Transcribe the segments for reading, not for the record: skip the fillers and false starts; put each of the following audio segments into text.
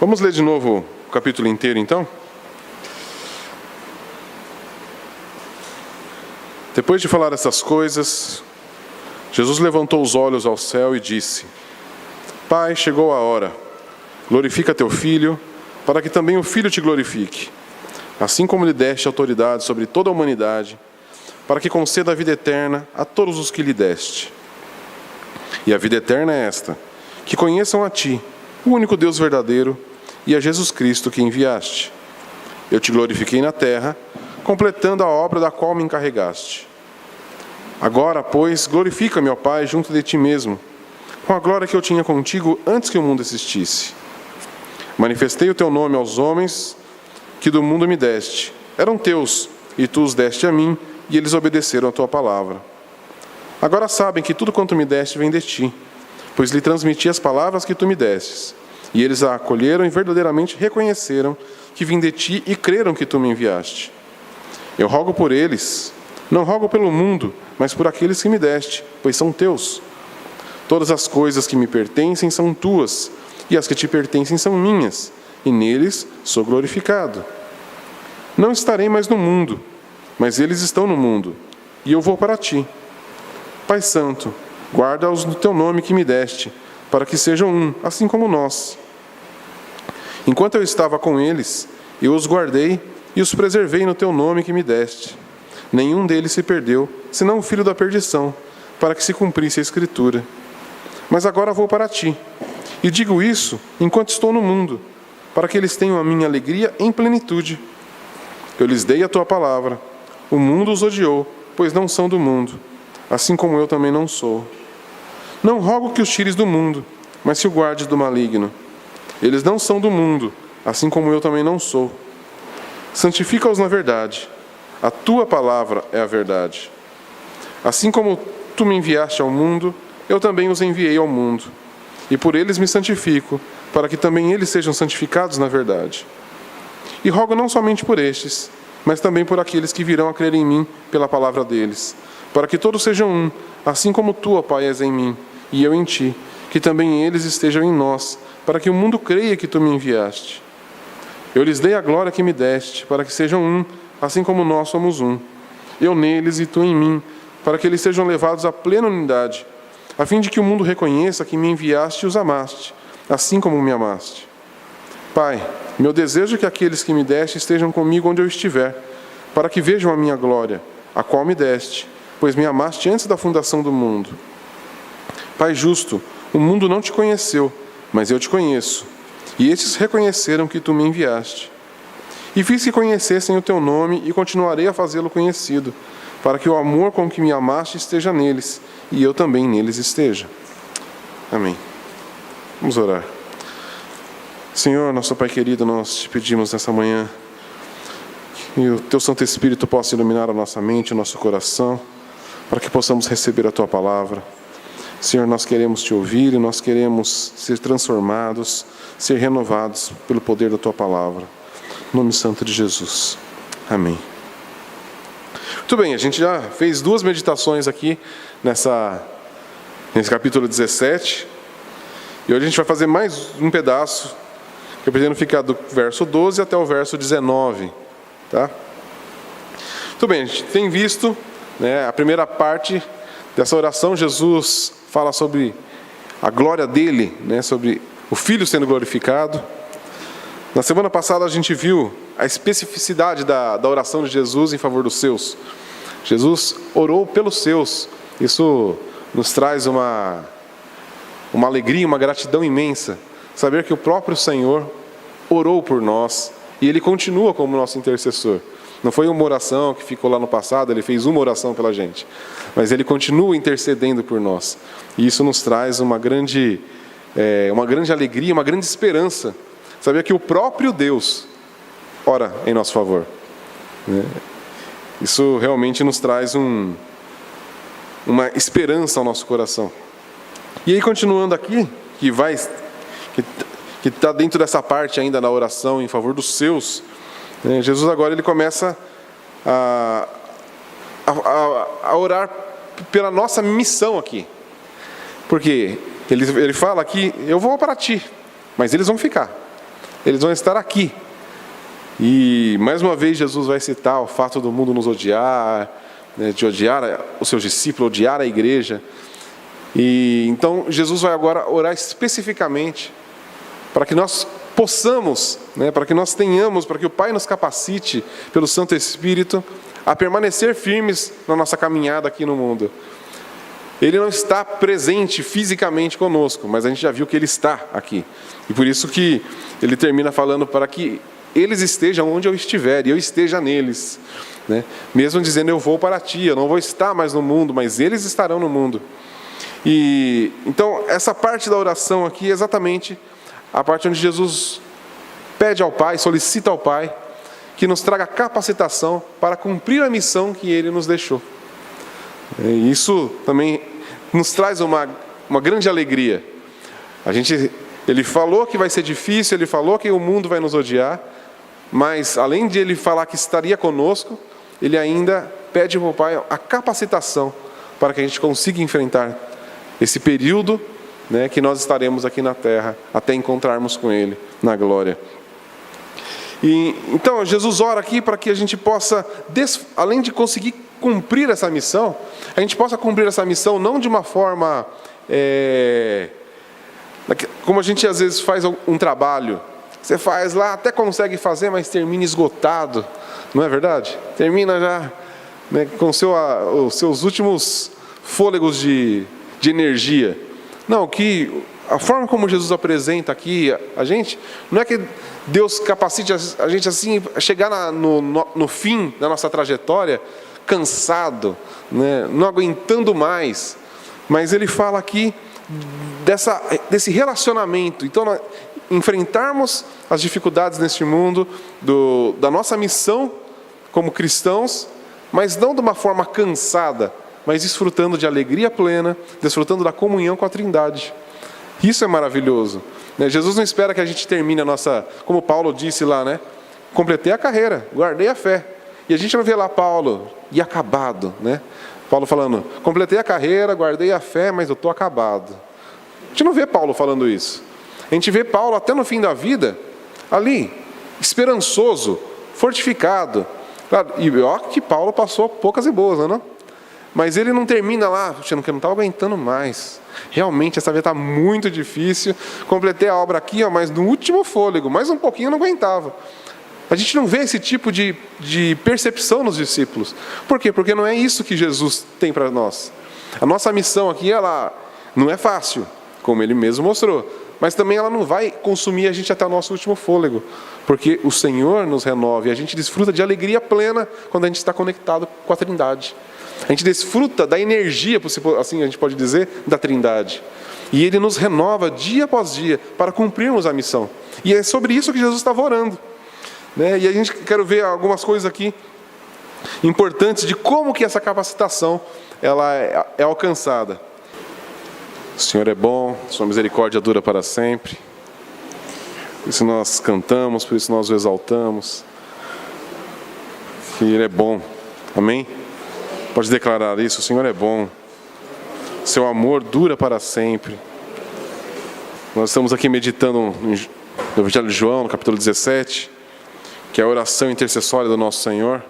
Vamos ler de novo o capítulo inteiro, então? Depois de falar essas coisas, Jesus levantou os olhos ao céu e disse: Pai, chegou a hora. Glorifica teu Filho, para que também o Filho te glorifique. Assim como lhe deste autoridade sobre toda a humanidade, para que conceda a vida eterna a todos os que lhe deste. E a vida eterna é esta: que conheçam a ti, o único Deus verdadeiro, e a Jesus Cristo que enviaste. Eu te glorifiquei na terra, completando a obra da qual me encarregaste. Agora, pois, glorifica-me, ó Pai, junto de ti mesmo, com a glória que eu tinha contigo antes que o mundo existisse. Manifestei o teu nome aos homens que do mundo me deste. Eram teus, e tu os deste a mim, e eles obedeceram a tua palavra. Agora sabem que tudo quanto me deste vem de ti, pois lhe transmiti as palavras que tu me destes. E eles a acolheram e verdadeiramente reconheceram que vim de ti e creram que tu me enviaste. Eu rogo por eles, não rogo pelo mundo, mas por aqueles que me deste, pois são teus. Todas as coisas que me pertencem são tuas, e as que te pertencem são minhas, e neles sou glorificado. Não estarei mais no mundo, mas eles estão no mundo, e eu vou para ti. Pai Santo, guarda-os no teu nome que me deste, para que sejam um, assim como nós. Enquanto eu estava com eles, eu os guardei e os preservei no teu nome que me deste. Nenhum deles se perdeu, senão o filho da perdição, para que se cumprisse a Escritura. Mas agora vou para ti, e digo isso enquanto estou no mundo, para que eles tenham a minha alegria em plenitude. Eu lhes dei a tua palavra, o mundo os odiou, pois não são do mundo, assim como eu também não sou. Não rogo que os tires do mundo, mas que o guardes do maligno. Eles não são do mundo, assim como eu também não sou. Santifica-os na verdade. A tua palavra é a verdade. Assim como tu me enviaste ao mundo, eu também os enviei ao mundo. E por eles me santifico, para que também eles sejam santificados na verdade. E rogo não somente por estes, mas também por aqueles que virão a crer em mim pela palavra deles, para que todos sejam um, assim como tu, ó Pai, és em mim, e eu em ti, que também eles estejam em nós, para que o mundo creia que tu me enviaste. Eu lhes dei a glória que me deste, para que sejam um, assim como nós somos um. Eu neles e tu em mim, para que eles sejam levados à plena unidade, a fim de que o mundo reconheça que me enviaste e os amaste, assim como me amaste. Pai, meu desejo é que aqueles que me deste estejam comigo onde eu estiver, para que vejam a minha glória, a qual me deste, pois me amaste antes da fundação do mundo. Pai justo, o mundo não te conheceu, mas eu te conheço, e estes reconheceram que tu me enviaste. E fiz que conhecessem o teu nome, e continuarei a fazê-lo conhecido, para que o amor com que me amaste esteja neles, e eu também neles esteja. Amém. Vamos orar. Senhor, nosso Pai querido, nós te pedimos nessa manhã que o teu Santo Espírito possa iluminar a nossa mente, o nosso coração, para que possamos receber a tua palavra. Senhor, nós queremos te ouvir e nós queremos ser transformados, ser renovados pelo poder da tua palavra. Em nome santo de Jesus. Amém. Muito bem, a gente já fez 2 meditações aqui nesse capítulo 17. E hoje a gente vai fazer mais um pedaço, que eu pretendo ficar do verso 12 até o verso 19. Tá? Muito bem, a gente tem visto, a primeira parte dessa oração. Jesus fala sobre a glória dele, sobre o Filho sendo glorificado. Na semana passada a gente viu a especificidade da oração de Jesus em favor dos seus. Jesus orou pelos seus. Isso nos traz uma alegria, uma gratidão imensa. Saber que o próprio Senhor orou por nós e Ele continua como nosso intercessor. Não foi uma oração que ficou lá no passado, Ele fez uma oração pela gente. Mas Ele continua intercedendo por nós. E isso nos traz uma grande alegria, uma grande esperança. Saber que o próprio Deus ora em nosso favor. Isso realmente nos traz uma esperança ao nosso coração. E aí, continuando aqui, que está dentro dessa parte ainda da oração em favor dos seus, Jesus agora ele começa a orar pela nossa missão aqui. Porque ele fala aqui: eu vou para ti, mas eles vão ficar. eles vão estar aqui. E mais uma vez Jesus vai citar o fato do mundo nos odiar, né, de odiar os seus discípulos, odiar a igreja. E então Jesus vai agora orar especificamente para que nós possamos, né, para que nós tenhamos, para que o Pai nos capacite pelo Santo Espírito a permanecer firmes na nossa caminhada aqui no mundo. Ele não está presente fisicamente conosco, mas a gente já viu que Ele está aqui. E por isso que Ele termina falando para que eles estejam onde eu estiver e eu esteja neles, né? Mesmo dizendo, eu vou para ti, eu não vou estar mais no mundo, mas eles estarão no mundo. E então essa parte da oração aqui é exatamente a parte onde Jesus pede ao Pai, solicita ao Pai que nos traga capacitação para cumprir a missão que Ele nos deixou. E isso também nos traz uma grande alegria. Ele falou que vai ser difícil, Ele falou que o mundo vai nos odiar, mas além de Ele falar que estaria conosco, Ele ainda pede ao Pai a capacitação para que a gente consiga enfrentar esse período, né, que nós estaremos aqui na terra até encontrarmos com Ele na glória. E então Jesus ora aqui para que a gente possa, além de conseguir cumprir essa missão, a gente possa cumprir essa missão não de uma forma como a gente às vezes faz um trabalho. Você faz lá, até consegue fazer, mas termina esgotado, não é verdade? Termina já, né, com os seus últimos fôlegos de energia. Não, a forma como Jesus apresenta aqui a gente, não é que Deus capacite a gente assim a chegar no fim da nossa trajetória cansado, né, não aguentando mais, mas Ele fala aqui desse relacionamento. Então, enfrentarmos as dificuldades neste mundo, da nossa missão como cristãos, mas não de uma forma cansada, mas desfrutando de alegria plena, desfrutando da comunhão com a Trindade. Isso é maravilhoso, né? Jesus não espera que a gente termine a nossa, como Paulo disse lá, né? Completei a carreira, guardei a fé. E a gente não vê lá Paulo, e acabado, né? Paulo falando, completei a carreira, guardei a fé, mas eu estou acabado. A gente não vê Paulo falando isso. A gente vê Paulo até no fim da vida, ali, esperançoso, fortificado. Claro, e ó que Paulo passou poucas e boas, não? Mas ele não termina lá, que eu não estava aguentando mais. Realmente essa vida está muito difícil. Completei a obra aqui, ó, mas no último fôlego, mais um pouquinho eu não aguentava. A gente não vê esse tipo de percepção nos discípulos. Por quê? Porque não é isso que Jesus tem para nós. A nossa missão aqui, ela não é fácil, como Ele mesmo mostrou. Mas também ela não vai consumir a gente até o nosso último fôlego. Porque o Senhor nos renova e a gente desfruta de alegria plena quando a gente está conectado com a Trindade. A gente desfruta da energia, assim a gente pode dizer, da Trindade. E Ele nos renova dia após dia para cumprirmos a missão. E é sobre isso que Jesus estava orando, né? E a gente quer ver algumas coisas aqui importantes de como que essa capacitação ela é alcançada. O Senhor é bom, sua misericórdia dura para sempre. Por isso nós cantamos, por isso nós o exaltamos. Que Ele é bom. Amém? Pode declarar isso, o Senhor é bom. Seu amor dura para sempre. Nós estamos aqui meditando no Evangelho de João, no capítulo 17, que é a oração intercessória do nosso Senhor.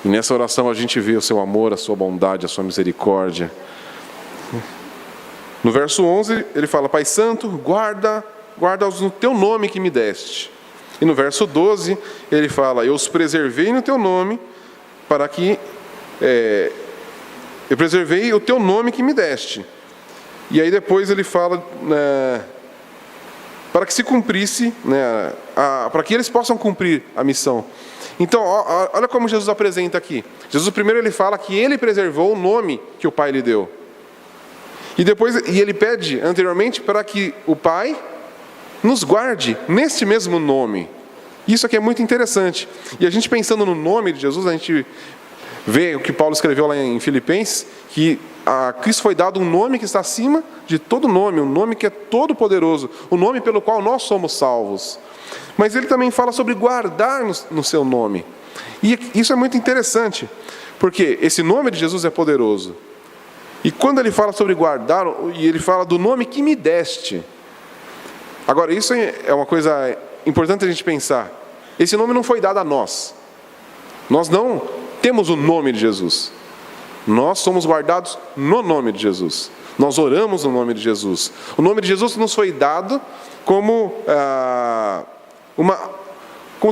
E nessa oração a gente vê o seu amor, a sua bondade, a sua misericórdia. No verso 11 ele fala, Pai Santo, guarda-os no teu nome que me deste. E no verso 12 ele fala, eu os preservei no teu nome, para que eu preservei o teu nome que me deste. E aí depois ele fala, para que se cumprisse, né, para que eles possam cumprir a missão. Então, olha como Jesus apresenta aqui. Jesus primeiro ele fala que ele preservou o nome que o Pai lhe deu. E depois ele pede anteriormente para que o Pai nos guarde neste mesmo nome. Isso aqui é muito interessante. E a gente pensando no nome de Jesus, a gente vê o que Paulo escreveu lá em Filipenses, que a Cristo foi dado um nome que está acima de todo nome, um nome que é todo poderoso, o nome pelo qual nós somos salvos. Mas ele também fala sobre guardar no seu nome. E isso é muito interessante, porque esse nome de Jesus é poderoso. E quando ele fala sobre guardar, e ele fala do nome que me deste, Agora, isso é uma coisa importante a gente pensar. Esse nome não foi dado a nós. Nós não temos o nome de Jesus. Nós somos guardados no nome de Jesus. Nós oramos no nome de Jesus. O nome de Jesus nos foi dado como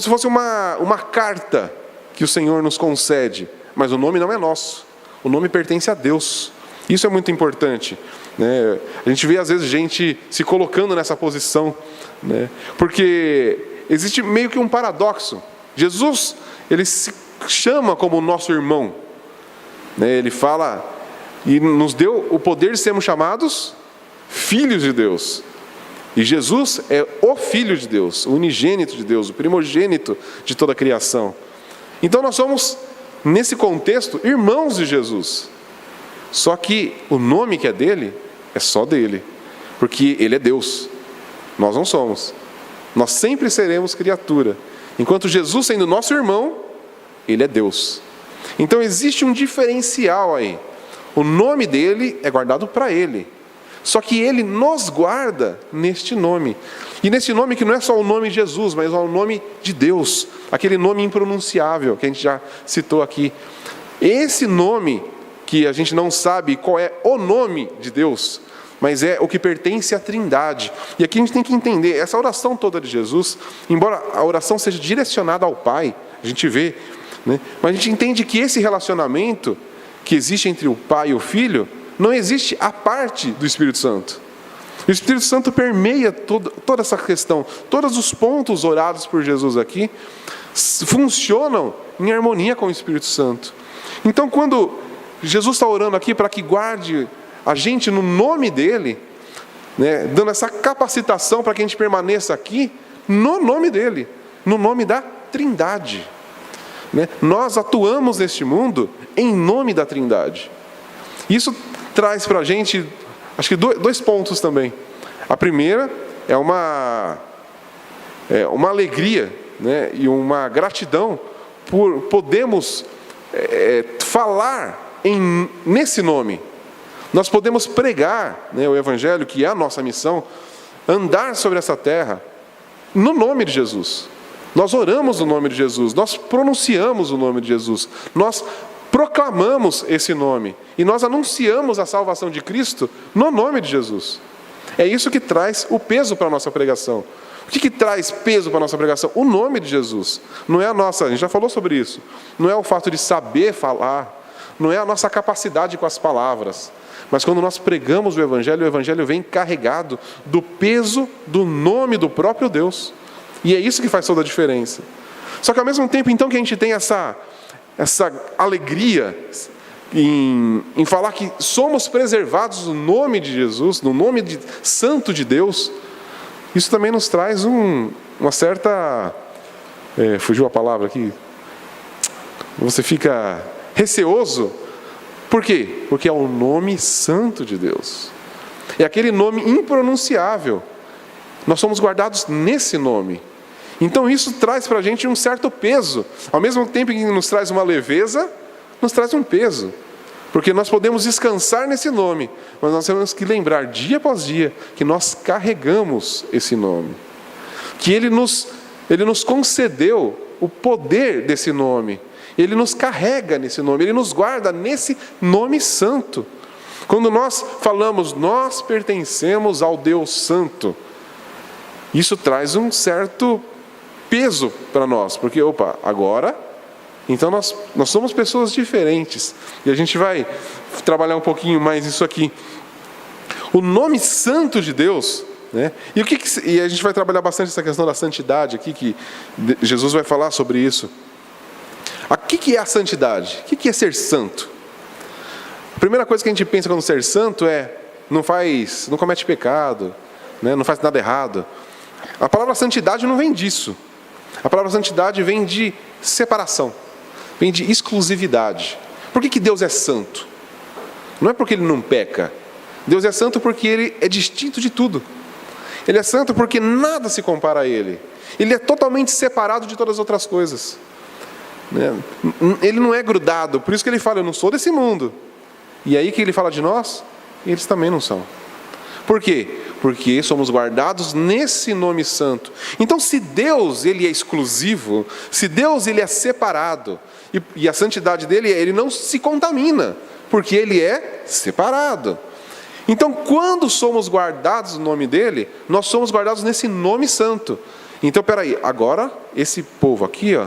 se fosse uma carta que o Senhor nos concede. Mas o nome não é nosso. O nome pertence a Deus. Isso é muito importante, né? A gente vê às vezes gente se colocando nessa posição, né? Porque existe meio que um paradoxo. Jesus, ele se chama como nosso irmão, né? Ele fala e nos deu o poder de sermos chamados filhos de Deus. E Jesus é o Filho de Deus, o unigênito de Deus, o primogênito de toda a criação. Então nós somos, nesse contexto, irmãos de Jesus. Só que o nome que é dele, é só dele. Porque ele é Deus. Nós não somos. Nós sempre seremos criatura. Enquanto Jesus, sendo nosso irmão, ele é Deus. Então existe um diferencial aí. O nome dele é guardado para ele. Só que ele nos guarda neste nome. E nesse nome que não é só o nome de Jesus, mas é o nome de Deus. Aquele nome impronunciável que a gente já citou aqui. Esse nome que a gente não sabe qual é o nome de Deus, mas é o que pertence à Trindade. E aqui a gente tem que entender, essa oração toda de Jesus, embora a oração seja direcionada ao Pai, a gente vê, né? Mas a gente entende que esse relacionamento que existe entre o Pai e o Filho, não existe a parte do Espírito Santo. O Espírito Santo permeia toda essa questão. Todos os pontos orados por Jesus aqui funcionam em harmonia com o Espírito Santo. Então, quando Jesus está orando aqui para que guarde a gente no nome dele, né, dando essa capacitação para que a gente permaneça aqui no nome dele, no nome da Trindade, né? Nós atuamos neste mundo em nome da Trindade. Isso traz para a gente, acho que dois pontos também. A primeira é uma alegria, né, e uma gratidão por podermos falar nesse nome. Nós podemos pregar, né, o Evangelho, que é a nossa missão, andar sobre essa terra no nome de Jesus. Nós oramos no nome de Jesus, nós pronunciamos o nome de Jesus, nós proclamamos esse nome e nós anunciamos a salvação de Cristo no nome de Jesus. É isso que traz o peso para a nossa pregação. O que traz peso para a nossa pregação? O nome de Jesus. Não é a nossa, a gente já falou sobre isso, não é o fato de saber falar, não é a nossa capacidade com as palavras, mas quando nós pregamos o Evangelho vem carregado do peso do nome do próprio Deus. E é isso que faz toda a diferença. Só que ao mesmo tempo, então, que a gente tem essa alegria em falar que somos preservados no nome de Jesus, no nome santo de Deus, isso também nos traz uma certa... fugiu a palavra aqui. Você fica receoso. Por quê? Porque é o nome santo de Deus. É aquele nome impronunciável. Nós somos guardados nesse nome. Então isso traz para a gente um certo peso. Ao mesmo tempo que nos traz uma leveza, nos traz um peso. Porque nós podemos descansar nesse nome, mas nós temos que lembrar dia após dia que nós carregamos esse nome. Que Ele nos concedeu o poder desse nome. Ele nos carrega nesse nome, Ele nos guarda nesse nome santo. Quando nós falamos, nós pertencemos ao Deus Santo, isso traz um certo peso para nós, porque, agora, então nós somos pessoas diferentes, e a gente vai trabalhar um pouquinho mais isso aqui. O nome santo de Deus, né? E a gente vai trabalhar bastante essa questão da santidade aqui, que Jesus vai falar sobre isso. O que é a santidade? O que é ser santo? A primeira coisa que a gente pensa quando ser santo é não comete pecado, né? Não faz nada errado. A palavra santidade não vem disso. A palavra santidade vem de separação, vem de exclusividade. Por que Deus é santo? Não é porque Ele não peca. Deus é santo porque Ele é distinto de tudo. Ele é santo porque nada se compara a Ele. Ele é totalmente separado de todas as outras coisas. Ele não é grudado, por isso que Ele fala, eu não sou desse mundo. E aí que Ele fala de nós, eles também não são. Por quê? Porque somos guardados nesse nome santo. Então, se Deus ele é exclusivo, se Deus ele é separado, e a santidade dele, ele não se contamina, porque ele é separado. Então, quando somos guardados no nome dele, nós somos guardados nesse nome santo. Então, peraí, agora esse povo aqui, ó,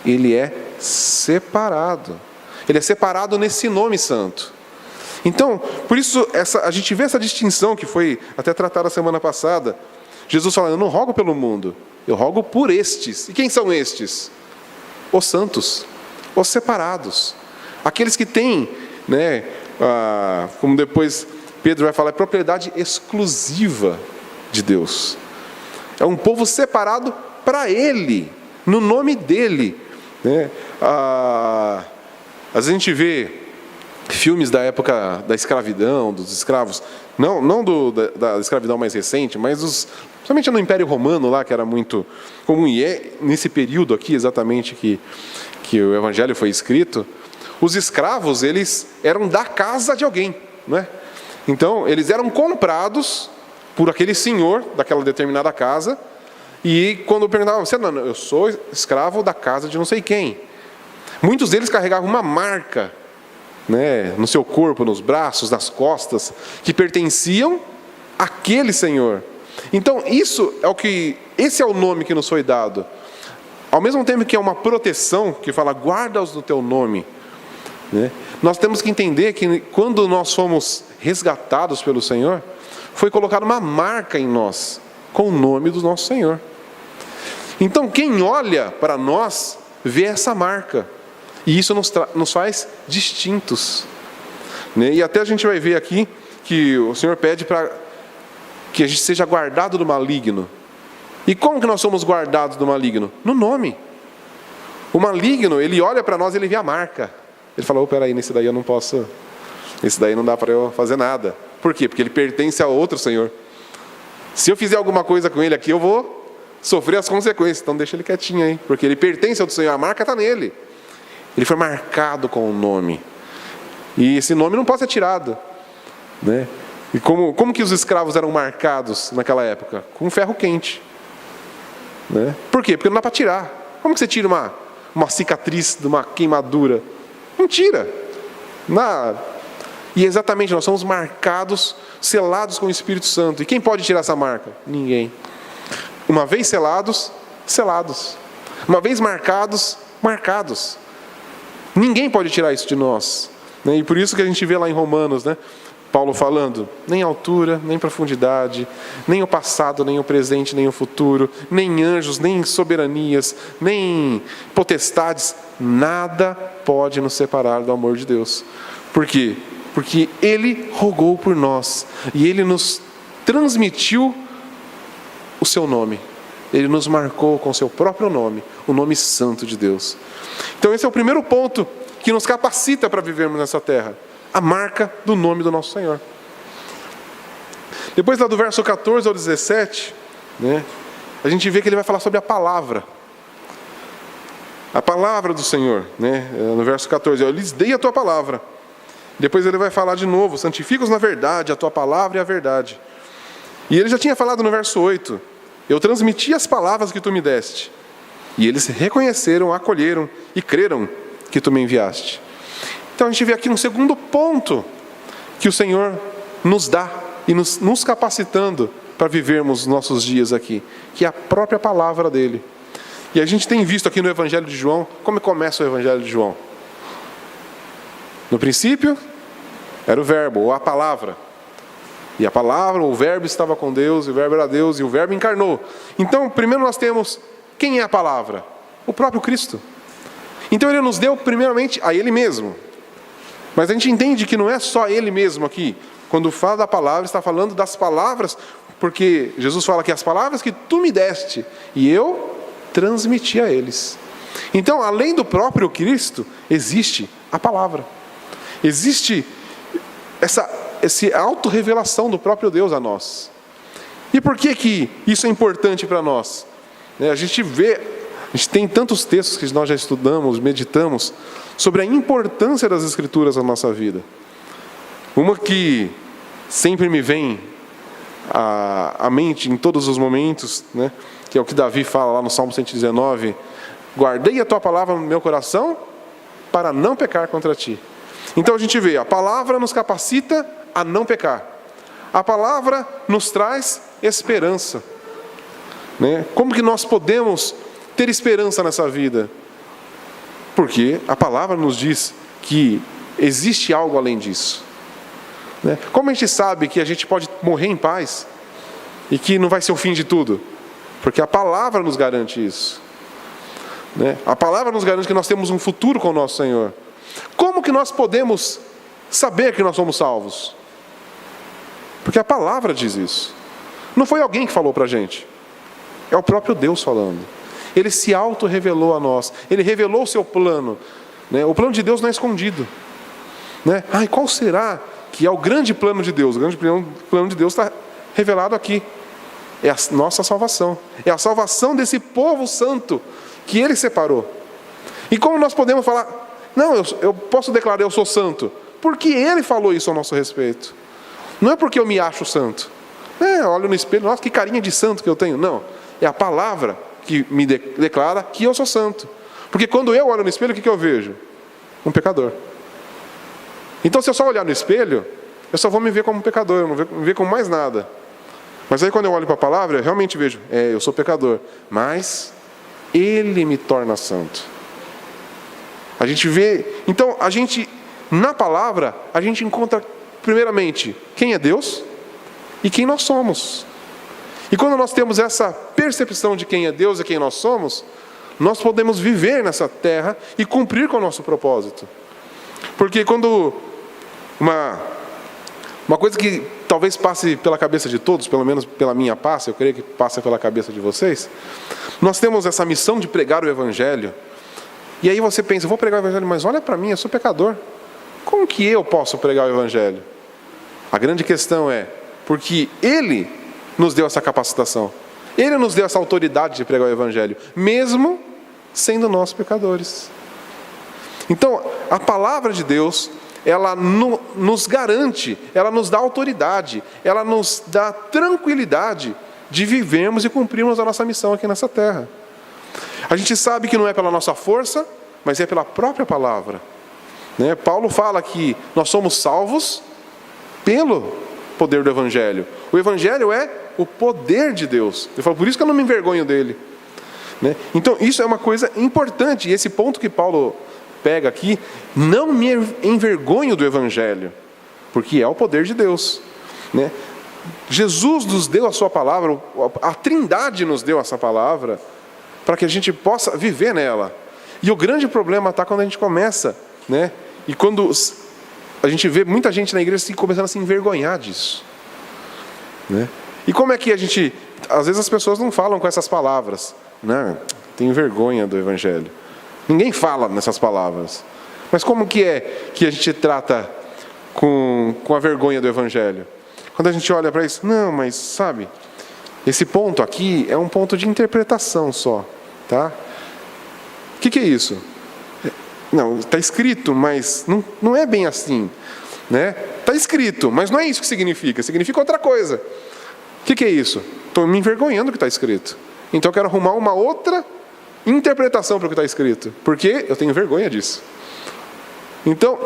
ele é separado. Ele é separado nesse nome santo. Então, por isso, a gente vê essa distinção que foi até tratada semana passada. Jesus falando, eu não rogo pelo mundo, eu rogo por estes. E quem são estes? Os santos, os separados. Aqueles que têm, né, como depois Pedro vai falar, é propriedade exclusiva de Deus. É um povo separado para Ele, no nome dEle. Né? Às vezes a gente vê filmes da época da escravidão, dos escravos, não da escravidão mais recente, mas principalmente no Império Romano lá, que era muito comum, e é nesse período aqui exatamente que o Evangelho foi escrito, os escravos, eles eram da casa de alguém, não é? Então, eles eram comprados por aquele senhor daquela determinada casa, e quando perguntavam, você não, eu sou escravo da casa de não sei quem. Muitos deles carregavam uma marca, né, no seu corpo, nos braços, nas costas, que pertenciam àquele senhor. Então, esse é o nome que nos foi dado. Ao mesmo tempo que é uma proteção, que fala, guarda-os no teu nome, né? Nós temos que entender que quando nós fomos resgatados pelo Senhor, foi colocada uma marca em nós, com o nome do nosso Senhor. Então quem olha para nós, vê essa marca, e isso nos faz distintos, né? E até a gente vai ver aqui, que o Senhor pede para que a gente seja guardado do maligno. E como que nós somos guardados do maligno? No nome. O maligno, ele olha para nós e ele vê a marca. Ele fala, peraí, nesse daí eu não posso, esse daí não dá para eu fazer nada. Por quê? Porque ele pertence a outro Senhor. Se eu fizer alguma coisa com ele aqui, eu vou sofrer as consequências. Então deixa ele quietinho aí, porque ele pertence ao outro Senhor, a marca está nele. Ele foi marcado com o nome. E esse nome não pode ser tirado, né? E como que os escravos eram marcados naquela época? Com ferro quente, né? Por quê? Porque não dá para tirar. Como que você tira uma cicatriz de uma queimadura? Não tira. E exatamente, nós somos marcados, selados com o Espírito Santo. E quem pode tirar essa marca? Ninguém. Uma vez selados, selados. Uma vez marcados, marcados. Ninguém pode tirar isso de nós. E por isso que a gente vê lá em Romanos, né, Paulo falando, nem altura, nem profundidade, nem o passado, nem o presente, nem o futuro, nem anjos, nem soberanias, nem potestades, nada pode nos separar do amor de Deus. Por quê? Porque Ele rogou por nós, e Ele nos transmitiu o seu nome. Ele nos marcou com o seu próprio nome, o nome santo de Deus. Então esse é o primeiro ponto que nos capacita para vivermos nessa terra. A marca do nome do nosso Senhor. Depois lá do verso 14 ao 17, né, a gente vê que ele vai falar sobre a palavra. A palavra do Senhor, né, no verso 14, eu lhes dei a tua palavra. Depois ele vai falar de novo, santifica-os na verdade, a tua palavra é a verdade. E ele já tinha falado no verso 8, eu transmiti as palavras que tu me deste. E eles reconheceram, acolheram e creram que tu me enviaste. Então a gente vê aqui um segundo ponto que o Senhor nos dá e nos capacitando para vivermos os nossos dias aqui, que é a própria palavra dele. E a gente tem visto aqui no Evangelho de João, como começa o Evangelho de João. No princípio era o verbo, ou a palavra. E a palavra, o verbo estava com Deus, e o verbo era Deus, e o verbo encarnou. Então, primeiro nós temos, quem é a palavra? O próprio Cristo. Então ele nos deu primeiramente a Ele mesmo. Mas a gente entende que não é só Ele mesmo aqui. Quando fala da palavra, está falando das palavras, porque Jesus fala que as palavras que tu me deste, e eu transmiti a eles. Então, além do próprio Cristo, existe a palavra. Existe essa autorrevelação do próprio Deus a nós. E por que isso é importante para nós? A gente tem tantos textos que nós já estudamos, meditamos, sobre a importância das Escrituras na nossa vida. Uma que sempre me vem a mente em todos os momentos, né? Que é o que Davi fala lá no Salmo 119, guardei a tua palavra no meu coração para não pecar contra ti. Então a gente vê, a palavra nos capacita a não pecar. A palavra nos traz esperança, né? Como que nós podemos ter esperança nessa vida? Porque a palavra nos diz que existe algo além disso, né? Como a gente sabe que a gente pode morrer em paz e que não vai ser o fim de tudo? Porque a palavra nos garante isso, né? A palavra nos garante que nós temos um futuro com o nosso Senhor. Como que nós podemos saber que nós somos salvos? Porque a palavra diz isso. Não foi alguém que falou para a gente. É o próprio Deus falando. Ele se auto-revelou a nós. Ele revelou o seu plano, né? O plano de Deus não é escondido, né? E qual será que é o grande plano de Deus? O grande plano de Deus está revelado aqui. É a nossa salvação. É a salvação desse povo santo que Ele separou. E como nós podemos falar, não, eu posso declarar eu sou santo? Porque Ele falou isso ao nosso respeito. Não é porque eu me acho santo. Olho no espelho, nossa, que carinha de santo que eu tenho. Não, é a palavra que me declara que eu sou santo. Porque quando eu olho no espelho, o que eu vejo? Um pecador. Então se eu só olhar no espelho, eu só vou me ver como um pecador, eu não vou me ver como mais nada. Mas aí quando eu olho para a palavra, eu realmente vejo, eu sou pecador, mas Ele me torna santo. A gente vê, então na palavra, a gente encontra primeiramente quem é Deus e quem nós somos. E quando nós temos essa percepção de quem é Deus e quem nós somos, nós podemos viver nessa terra e cumprir com o nosso propósito. Porque quando uma coisa que talvez passe pela cabeça de todos, pelo menos pela minha passa, eu creio que passa pela cabeça de vocês, nós temos essa missão de pregar o Evangelho, e aí você pensa, eu vou pregar o Evangelho, mas olha para mim, eu sou pecador, como que eu posso pregar o Evangelho? A grande questão é, porque Ele nos deu essa capacitação, Ele nos deu essa autoridade de pregar o Evangelho, mesmo sendo nós pecadores. Então, a palavra de Deus, ela nos garante, ela nos dá autoridade, ela nos dá tranquilidade de vivermos e cumprirmos a nossa missão aqui nessa terra. A gente sabe que não é pela nossa força, mas é pela própria palavra, né? Paulo fala que nós somos salvos pelo poder do Evangelho. O Evangelho é o poder de Deus. Ele fala, por isso que eu não me envergonho dele, né? Então isso é uma coisa importante, e esse ponto que Paulo pega aqui, não me envergonho do Evangelho, porque é o poder de Deus, né? Jesus nos deu a sua palavra, a Trindade nos deu essa palavra, para que a gente possa viver nela. E o grande problema está quando a gente começa, né? E quando a gente vê muita gente na igreja começando a se envergonhar disso, né? E como é que a gente, às vezes as pessoas não falam com essas palavras, né? Tenho vergonha do Evangelho. Ninguém fala nessas palavras. Mas como que é que a gente trata com a vergonha do Evangelho? Quando a gente olha para isso, não, mas sabe, esse ponto aqui é um ponto de interpretação só, tá? O que é isso? Não, está escrito, mas não é bem assim, né? Está escrito, mas não é isso que significa, significa outra coisa. O que é isso? Estou me envergonhando do que está escrito. Então eu quero arrumar uma outra interpretação para o que está escrito, porque eu tenho vergonha disso. Então,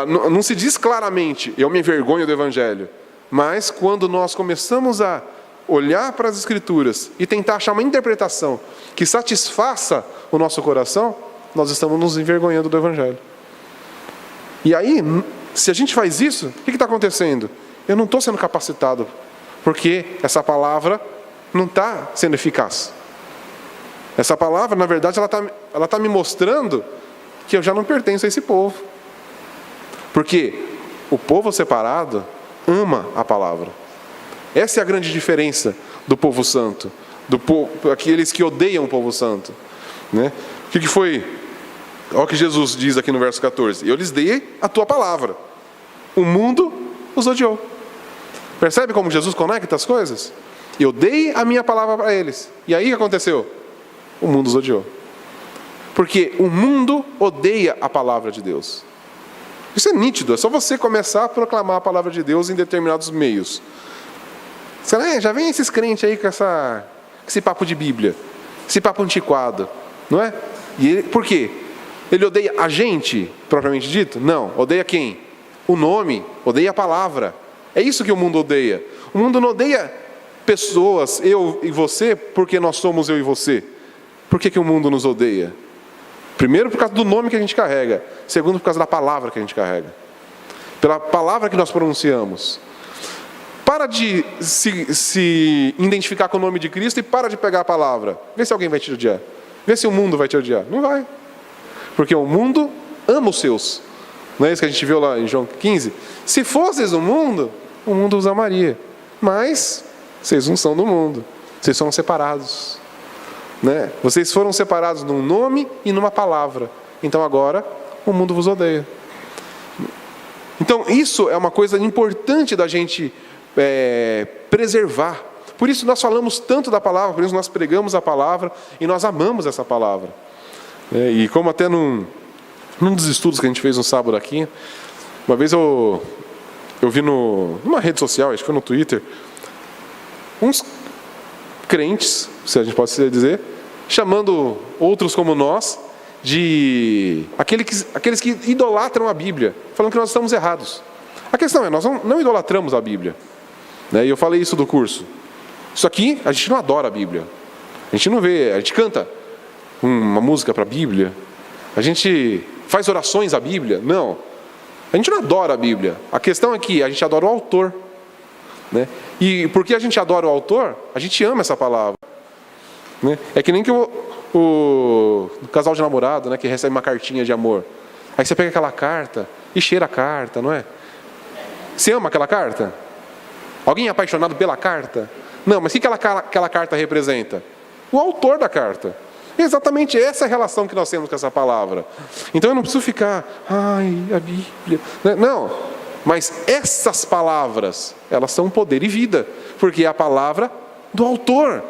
não se diz claramente, eu me envergonho do Evangelho, mas quando nós começamos a olhar para as Escrituras e tentar achar uma interpretação que satisfaça o nosso coração, nós estamos nos envergonhando do Evangelho. E aí, se a gente faz isso, o que está acontecendo? Eu não estou sendo capacitado, porque essa palavra não está sendo eficaz. Essa palavra, na verdade, ela tá me mostrando que eu já não pertenço a esse povo. Porque o povo separado ama a palavra. Essa é a grande diferença do povo santo, aqueles que odeiam o povo santo, né? O que foi? Olha o que Jesus diz aqui no verso 14. Eu lhes dei a tua palavra. O mundo os odiou. Percebe como Jesus conecta as coisas? Eu dei a minha palavra para eles. E aí o que aconteceu? O mundo os odiou. Porque o mundo odeia a palavra de Deus. Isso é nítido, é só você começar a proclamar a palavra de Deus em determinados meios. Já vem esses crentes aí com esse papo de Bíblia, esse papo antiquado, não é? Por quê? Ele odeia a gente, propriamente dito? Não. Odeia quem? O nome, odeia a palavra. É isso que o mundo odeia. O mundo não odeia pessoas, eu e você, porque nós somos eu e você. Por que o mundo nos odeia? Primeiro, por causa do nome que a gente carrega. Segundo, por causa da palavra que a gente carrega. Pela palavra que nós pronunciamos. Para de se identificar com o nome de Cristo e para de pegar a palavra. Vê se alguém vai te odiar. Vê se o mundo vai te odiar. Não vai. Porque o mundo ama os seus. Não é isso que a gente viu lá em João 15? Se fosseis o mundo os amaria. Mas vocês não são do mundo. Vocês foram separados. Né? Vocês foram separados num nome e numa palavra. Então agora o mundo vos odeia. Então isso é uma coisa importante da gente preservar. Por isso nós falamos tanto da palavra, por isso nós pregamos a palavra e nós amamos essa palavra. E como até num dos estudos que a gente fez no sábado aqui, uma vez eu vi numa rede social, acho que foi no Twitter, uns crentes, se a gente pode dizer, chamando outros como nós de aqueles que idolatram a Bíblia, falando que nós estamos errados. A questão é, nós não idolatramos a Bíblia. E eu falei isso do curso. Isso aqui, a gente não adora a Bíblia. A gente não vê, a gente canta uma música para a Bíblia. A gente faz orações à Bíblia. Não. A gente não adora a Bíblia. A questão é que a gente adora o autor. E porque a gente adora o autor, a gente ama essa palavra. É que nem que o casal de namorado, que recebe uma cartinha de amor. Aí você pega aquela carta e cheira a carta, não é? Você ama aquela carta? Alguém é apaixonado pela carta? Não, mas o que aquela carta representa? O autor da carta. É exatamente essa a relação que nós temos com essa palavra. Então eu não preciso ficar, a Bíblia. Não, mas essas palavras, elas são poder e vida. Porque é a palavra do autor.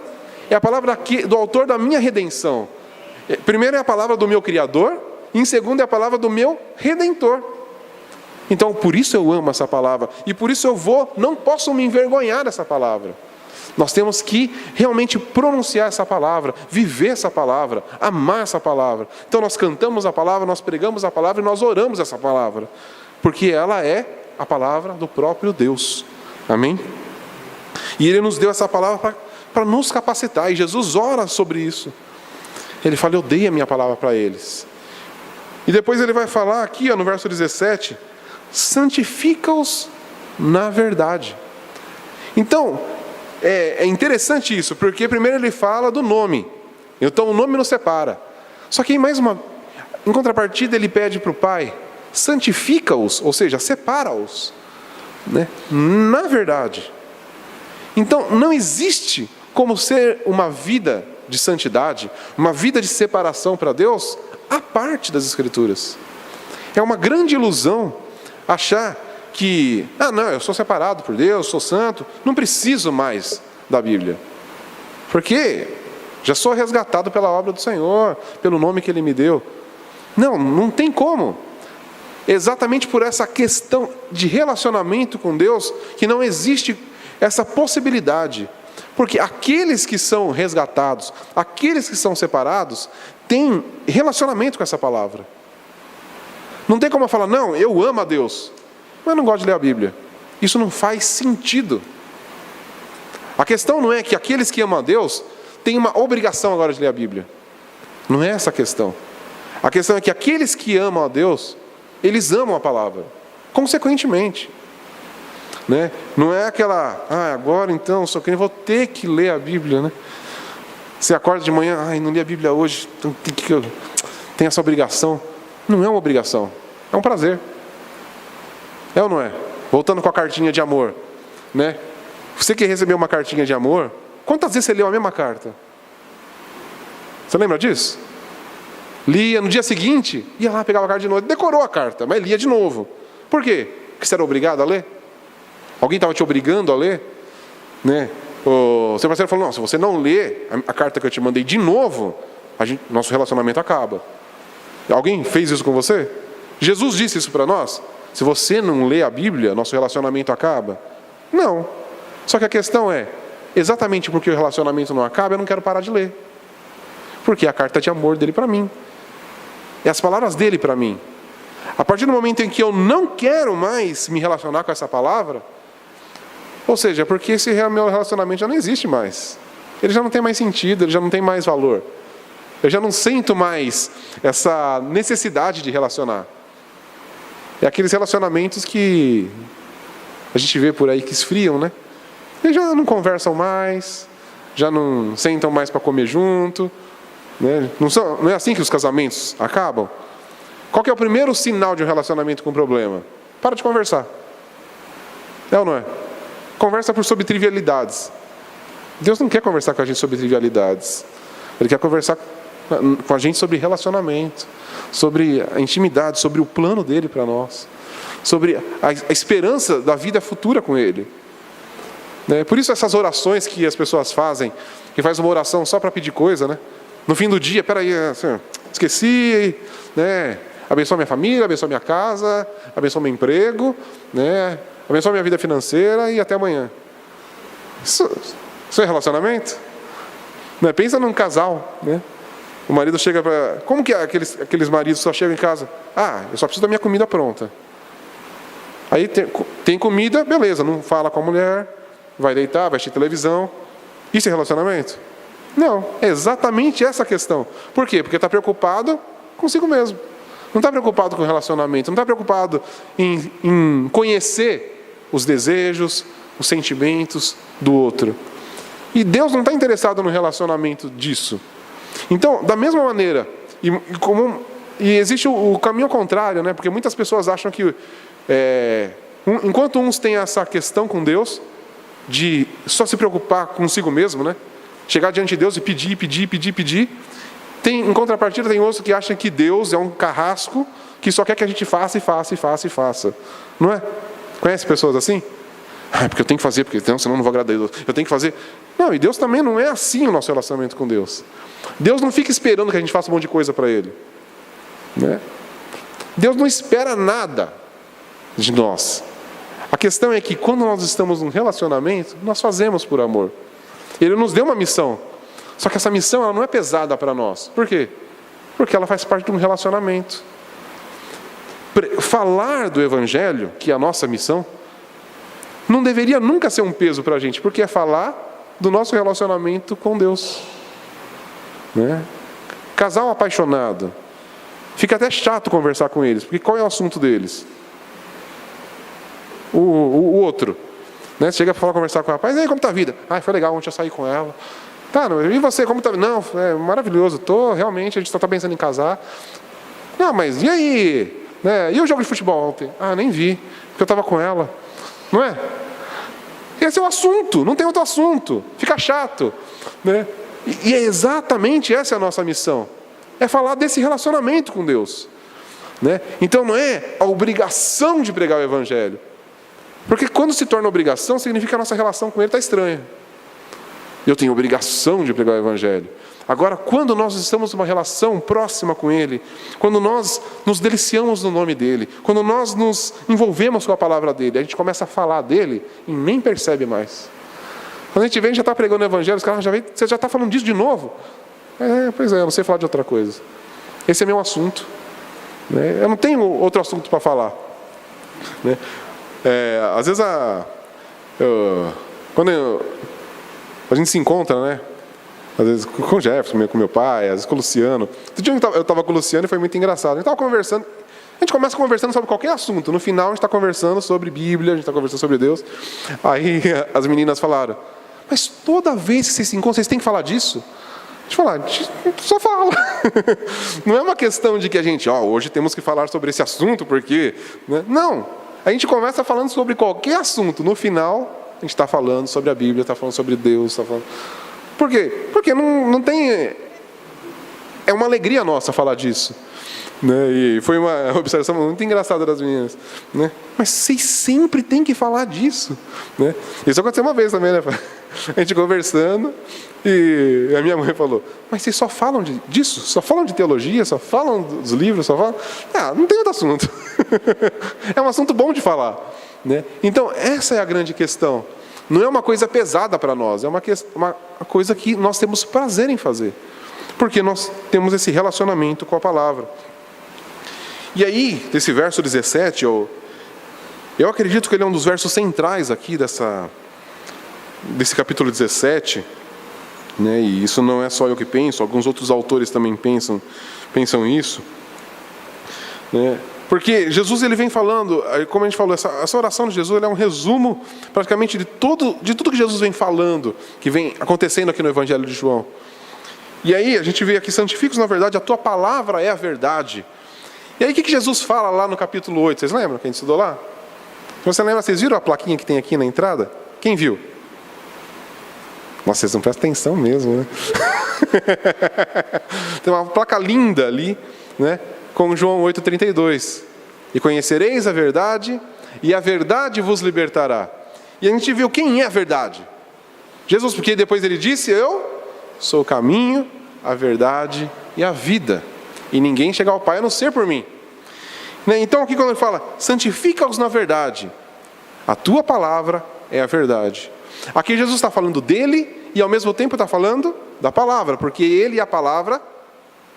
É a palavra do autor da minha redenção. Primeiro é a palavra do meu Criador, e em segundo é a palavra do meu Redentor. Então, por isso eu amo essa palavra. E por isso não posso me envergonhar dessa palavra. Nós temos que realmente pronunciar essa palavra, viver essa palavra, amar essa palavra. Então nós cantamos a palavra, nós pregamos a palavra e nós oramos essa palavra. Porque ela é a palavra do próprio Deus. Amém? E Ele nos deu essa palavra para nos capacitar. E Jesus ora sobre isso. Ele fala, eu dei a minha palavra para eles. E depois Ele vai falar aqui, no verso 17, santifica-os na verdade. Então, é interessante isso, porque primeiro Ele fala do nome. Então o nome nos separa. Só que em contrapartida Ele pede para o Pai, santifica-os, ou seja, separa-os, na verdade. Então não existe como ser uma vida de santidade, uma vida de separação para Deus, à parte das Escrituras. É uma grande ilusão achar que, não, eu sou separado por Deus, sou santo, não preciso mais da Bíblia. Porque já sou resgatado pela obra do Senhor, pelo nome que Ele me deu. Não tem como. Exatamente por essa questão de relacionamento com Deus, que não existe essa possibilidade. Porque aqueles que são resgatados, aqueles que são separados, têm relacionamento com essa palavra. Não tem como eu falar, não, eu amo a Deus, mas não gosto de ler a Bíblia. Isso não faz sentido. A questão não é que aqueles que amam a Deus têm uma obrigação agora de ler a Bíblia. Não é essa a questão. A questão é que aqueles que amam a Deus, eles amam a palavra, consequentemente. Não é aquela, agora então, só que eu vou ter que ler a Bíblia. Você acorda de manhã, não li a Bíblia hoje, então tem essa obrigação. Não é uma obrigação, é um prazer. É ou não é? Voltando com a cartinha de amor, Você que recebeu uma cartinha de amor, quantas vezes você leu a mesma carta? Você lembra disso? Lia no dia seguinte, ia lá, pegava a carta de novo, decorou a carta, mas lia de novo. Por quê? Porque você era obrigado a ler? Alguém estava te obrigando a ler? O seu parceiro falou, não, se você não ler a carta que eu te mandei de novo, nosso relacionamento acaba. Alguém fez isso com você? Jesus disse isso para nós? Se você não lê a Bíblia, nosso relacionamento acaba? Não. Só que a questão é, exatamente porque o relacionamento não acaba, eu não quero parar de ler. Porque é a carta de amor dele para mim. É as palavras dele para mim. A partir do momento em que eu não quero mais me relacionar com essa palavra, ou seja, porque esse meu relacionamento já não existe mais. Ele já não tem mais sentido, ele já não tem mais valor. Eu já não sinto mais essa necessidade de relacionar. É aqueles relacionamentos que a gente vê por aí que esfriam, né? Eles já não conversam mais, já não sentam mais para comer junto, né? Não é assim que os casamentos acabam? Qual que é o primeiro sinal de um relacionamento com problema? Para de conversar. É ou não é? Conversa sobre trivialidades. Deus não quer conversar com a gente sobre trivialidades. Ele quer conversar com a gente sobre relacionamento, sobre a intimidade, sobre o plano dele para nós, sobre a esperança da vida futura com ele. Por isso essas orações que as pessoas fazem, que faz uma oração só para pedir coisa, né? No fim do dia, peraí, assim, esqueci, né? Abençoa minha família, abençoa minha casa, abençoa meu emprego, né? Abençoa minha vida financeira e até amanhã. Isso é relacionamento? Né? Pensa num casal, né? O marido chega para... Como que é aqueles maridos só chegam em casa? Eu só preciso da minha comida pronta. Aí tem comida, beleza, não fala com a mulher, vai deitar, vai assistir televisão. Isso é relacionamento? Não, é exatamente essa a questão. Por quê? Porque está preocupado consigo mesmo. Não está preocupado com o relacionamento, não está preocupado em conhecer os desejos, os sentimentos do outro. E Deus não está interessado no relacionamento disso. Então, da mesma maneira, e existe o caminho contrário, né? Porque muitas pessoas acham que, enquanto uns têm essa questão com Deus, de só se preocupar consigo mesmo, né? Chegar diante de Deus e pedir. Em contrapartida, tem outros que acham que Deus é um carrasco que só quer que a gente faça. Não é? Conhece pessoas assim? Porque eu tenho que fazer, porque senão eu não vou agradar a Deus. Eu tenho que fazer. Não, e Deus também não é assim o nosso relacionamento com Deus. Deus não fica esperando que a gente faça um monte de coisa para Ele. Né? Deus não espera nada de nós. A questão é que quando nós estamos num relacionamento, nós fazemos por amor. Ele nos deu uma missão. Só que essa missão ela não é pesada para nós. Por quê? Porque ela faz parte de um relacionamento. Falar do Evangelho, que é a nossa missão, não deveria nunca ser um peso para a gente, porque é falar do nosso relacionamento com Deus. Né? Casal apaixonado, fica até chato conversar com eles, porque qual é o assunto deles? O outro, né? Chega para conversar com o rapaz, e aí, como está a vida? Foi legal, ontem eu saí com ela. Tá, e você, como está? Não, é maravilhoso, realmente, a gente só está pensando em casar. Não, mas e aí? Né? E o jogo de futebol ontem? Nem vi, porque eu estava com ela. Não é? Esse é o assunto, não tem outro assunto, fica chato. Né? E é exatamente essa a nossa missão, é falar desse relacionamento com Deus. Né? Então não é a obrigação de pregar o Evangelho, porque quando se torna obrigação, significa que a nossa relação com Ele está estranha. Eu tenho obrigação de pregar o Evangelho. Agora, quando nós estamos numa relação próxima com Ele, quando nós nos deliciamos no nome dEle, quando nós nos envolvemos com a palavra dEle, a gente começa a falar dEle e nem percebe mais. Quando a gente vem, já está pregando o Evangelho, os caras já vêm, você já está falando disso de novo? Pois é, eu não sei falar de outra coisa. Esse é meu assunto. Né? Eu não tenho outro assunto para falar. Né? Às vezes, quando a gente se encontra, né? Às vezes com o Jefferson, com meu pai, às vezes com o Luciano. Outro dia eu estava com o Luciano e foi muito engraçado. A gente estava conversando, a gente começa conversando sobre qualquer assunto. No final a gente está conversando sobre Bíblia, a gente está conversando sobre Deus. Aí as meninas falaram, mas toda vez que vocês se encontram, vocês têm que falar disso? A gente fala, a gente só fala. Não é uma questão de que a gente, hoje temos que falar sobre esse assunto, porque... Né? Não, a gente começa falando sobre qualquer assunto. No final... A gente está falando sobre a Bíblia, está falando sobre Deus, está falando... Por quê? Porque não tem... É uma alegria nossa falar disso. Né? E foi uma observação muito engraçada das meninas. Né? Mas vocês sempre têm que falar disso. Né? Isso aconteceu uma vez também, né? A gente conversando, e a minha mãe falou, mas vocês só falam disso? Só falam de teologia? Só falam dos livros? Só falam... não tem outro assunto. É um assunto bom de falar. Né? Então, essa é a grande questão. Não é uma coisa pesada para nós, é uma coisa que nós temos prazer em fazer. Porque nós temos esse relacionamento com a palavra. E aí, desse verso 17, eu acredito que ele é um dos versos centrais aqui desse capítulo 17. Né? E isso não é só eu que penso, alguns outros autores também pensam isso. Né? Porque Jesus ele vem falando, como a gente falou, essa oração de Jesus é um resumo praticamente de tudo que Jesus vem falando, que vem acontecendo aqui no Evangelho de João. E aí a gente vê aqui, santifica-os na verdade, a tua palavra é a verdade. E aí o que Jesus fala lá no capítulo 8? Vocês lembram que a gente estudou lá? Se você lembra, vocês viram a plaquinha que tem aqui na entrada? Quem viu? Nossa, vocês não prestam atenção mesmo, né? Tem uma placa linda ali, né? Com João 8,32. E conhecereis a verdade, e a verdade vos libertará. E a gente viu quem é a verdade. Jesus, porque depois ele disse, eu sou o caminho, a verdade e a vida. E ninguém chega ao Pai a não ser por mim. Então aqui quando ele fala, santifica-os na verdade. A tua palavra é a verdade. Aqui Jesus está falando dele e ao mesmo tempo está falando da palavra. Porque ele e a palavra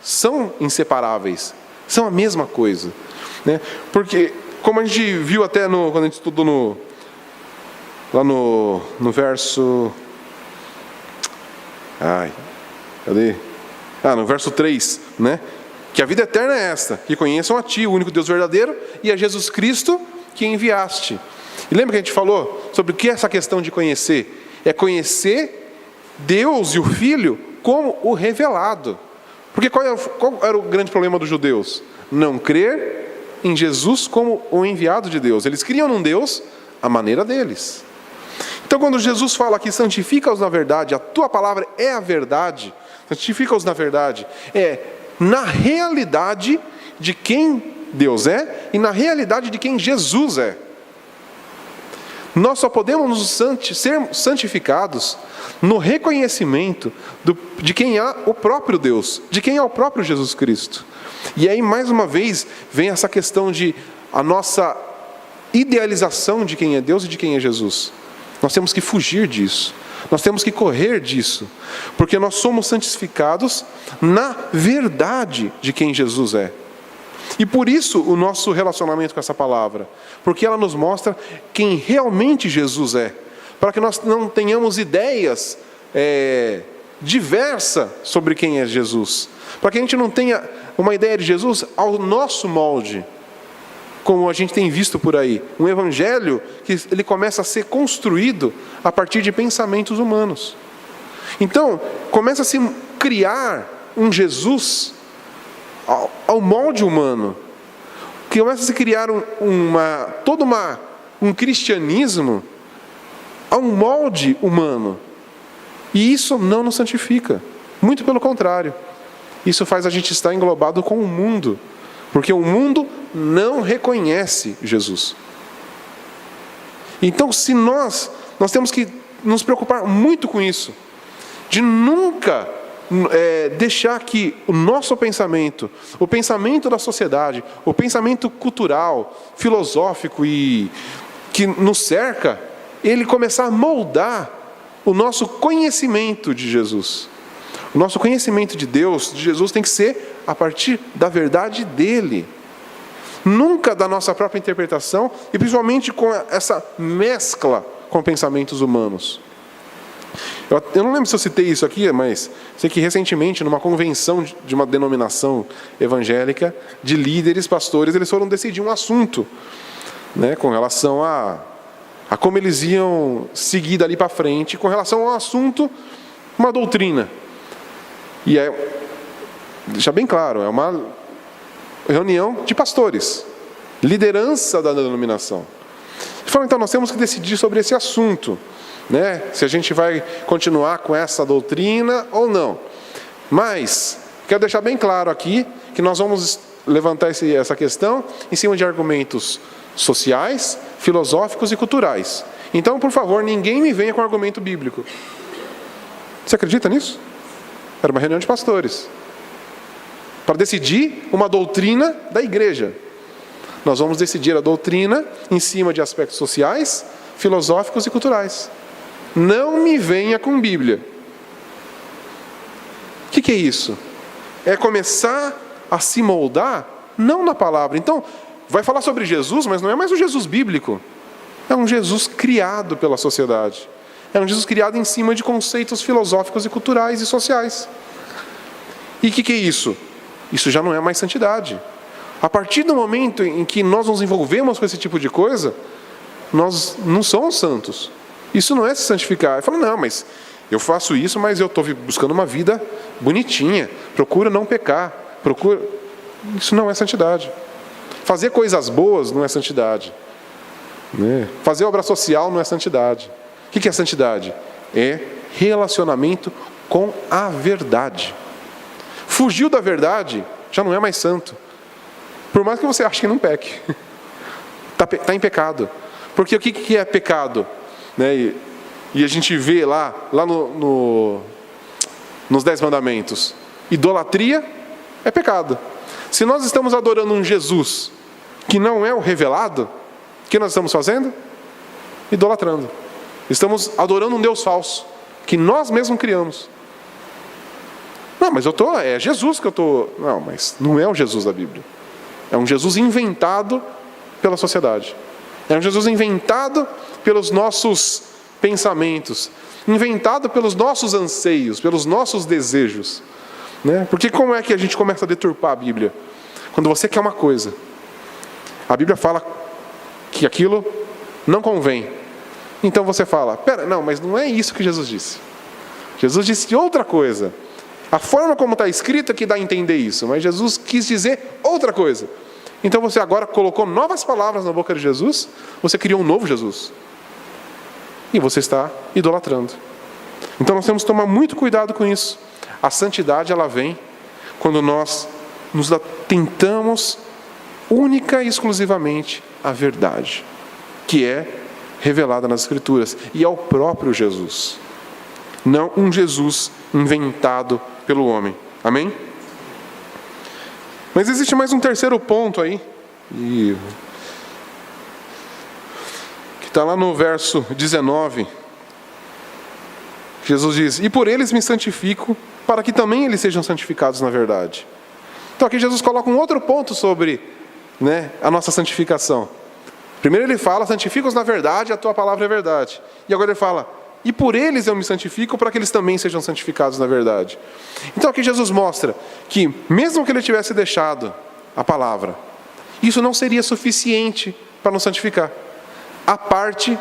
são inseparáveis. São a mesma coisa. Né? Porque, como a gente viu até quando a gente estudou lá no verso... cadê? No verso 3, né? Que a vida eterna é esta, que conheçam a Ti, o único Deus verdadeiro, e a Jesus Cristo que enviaste. E lembra que a gente falou sobre o que é essa questão de conhecer? É conhecer Deus e o Filho como o revelado. Porque qual era o grande problema dos judeus? Não crer em Jesus como o enviado de Deus. Eles criam num Deus à maneira deles. Então quando Jesus fala aqui, santifica-os na verdade, a tua palavra é a verdade, santifica-os na verdade, é na realidade de quem Deus é e na realidade de quem Jesus é. Nós só podemos ser santificados no reconhecimento de quem é o próprio Deus, de quem é o próprio Jesus Cristo. E aí, mais uma vez, vem essa questão de a nossa idealização de quem é Deus e de quem é Jesus. Nós temos que fugir disso. Nós temos que correr disso. Porque nós somos santificados na verdade de quem Jesus é. E por isso o nosso relacionamento com essa palavra. Porque ela nos mostra quem realmente Jesus é. Para que nós não tenhamos ideias diversas sobre quem é Jesus. Para que a gente não tenha uma ideia de Jesus ao nosso molde. Como a gente tem visto por aí. Um evangelho que ele começa a ser construído a partir de pensamentos humanos. Então, começa a se criar um Jesus ao molde humano. Que começa a se criar um cristianismo a um molde humano. E isso não nos santifica. Muito pelo contrário. Isso faz a gente estar englobado com o mundo. Porque o mundo não reconhece Jesus. Então, se nós temos que nos preocupar muito com isso. De nunca deixar que o nosso pensamento, o pensamento da sociedade, o pensamento cultural, filosófico e que nos cerca, ele começar a moldar o nosso conhecimento de Jesus. O nosso conhecimento de Deus, de Jesus, tem que ser a partir da verdade dele. Nunca da nossa própria interpretação e principalmente com essa mescla com pensamentos humanos. Eu não lembro se eu citei isso aqui, mas sei que recentemente, numa convenção de uma denominação evangélica, de líderes, pastores, eles foram decidir um assunto, né, com relação a como eles iam seguir dali para frente, com relação ao assunto, uma doutrina. E deixa bem claro, é uma reunião de pastores, liderança da denominação. Eles falaram, então, nós temos que decidir sobre esse assunto. Né? Se a gente vai continuar com essa doutrina ou não. Mas, quero deixar bem claro aqui, que nós vamos levantar essa questão em cima de argumentos sociais, filosóficos e culturais. Então, por favor, ninguém me venha com argumento bíblico. Você acredita nisso? Era uma reunião de pastores. Para decidir uma doutrina da igreja. Nós vamos decidir a doutrina em cima de aspectos sociais, filosóficos e culturais. Não me venha com Bíblia. O que é isso? É começar a se moldar, não na palavra. Então, vai falar sobre Jesus, mas não é mais o Jesus bíblico. É um Jesus criado pela sociedade. É um Jesus criado em cima de conceitos filosóficos e culturais e sociais. E o que é isso? Isso já não é mais santidade. A partir do momento em que nós nos envolvemos com esse tipo de coisa, nós não somos santos. Isso não é se santificar. Eu falo, não, mas eu faço isso, mas eu estou buscando uma vida bonitinha. Procura não pecar. Isso não é santidade. Fazer coisas boas não é santidade. Fazer obra social não é santidade. O que é santidade? É relacionamento com a verdade. Fugiu da verdade, já não é mais santo. Por mais que você ache que não peque. Está em pecado. Porque o que é pecado? E a gente vê lá nos 10 mandamentos. Idolatria é pecado. Se nós estamos adorando um Jesus que não é o revelado, o que nós estamos fazendo? Idolatrando. Estamos adorando um Deus falso, que nós mesmos criamos. Não, mas é Jesus que eu estou... Não, mas não é o Jesus da Bíblia. É um Jesus inventado pela sociedade. É um Jesus inventado pelos nossos pensamentos, inventado pelos nossos anseios, pelos nossos desejos. Porque como é que a gente começa a deturpar a Bíblia? Quando você quer uma coisa, a Bíblia fala que aquilo não convém. Então você fala, não, mas não é isso que Jesus disse. Jesus disse outra coisa. A forma como está escrito é que dá a entender isso, mas Jesus quis dizer outra coisa. Então você agora colocou novas palavras na boca de Jesus, você criou um novo Jesus. E você está idolatrando. Então nós temos que tomar muito cuidado com isso. A santidade, ela vem quando nós nos atentamos única e exclusivamente à verdade, que é revelada nas Escrituras, e ao próprio Jesus. Não um Jesus inventado pelo homem. Amém? Mas existe mais um terceiro ponto aí, que está lá no verso 19. Jesus diz, e por eles me santifico, para que também eles sejam santificados na verdade. Então aqui Jesus coloca um outro ponto sobre a nossa santificação. Primeiro ele fala, santifica-os na verdade, a tua palavra é verdade. E agora ele fala, e por eles eu me santifico, para que eles também sejam santificados na verdade. Então aqui Jesus mostra que, mesmo que ele tivesse deixado a palavra, isso não seria suficiente para nos santificar, a parte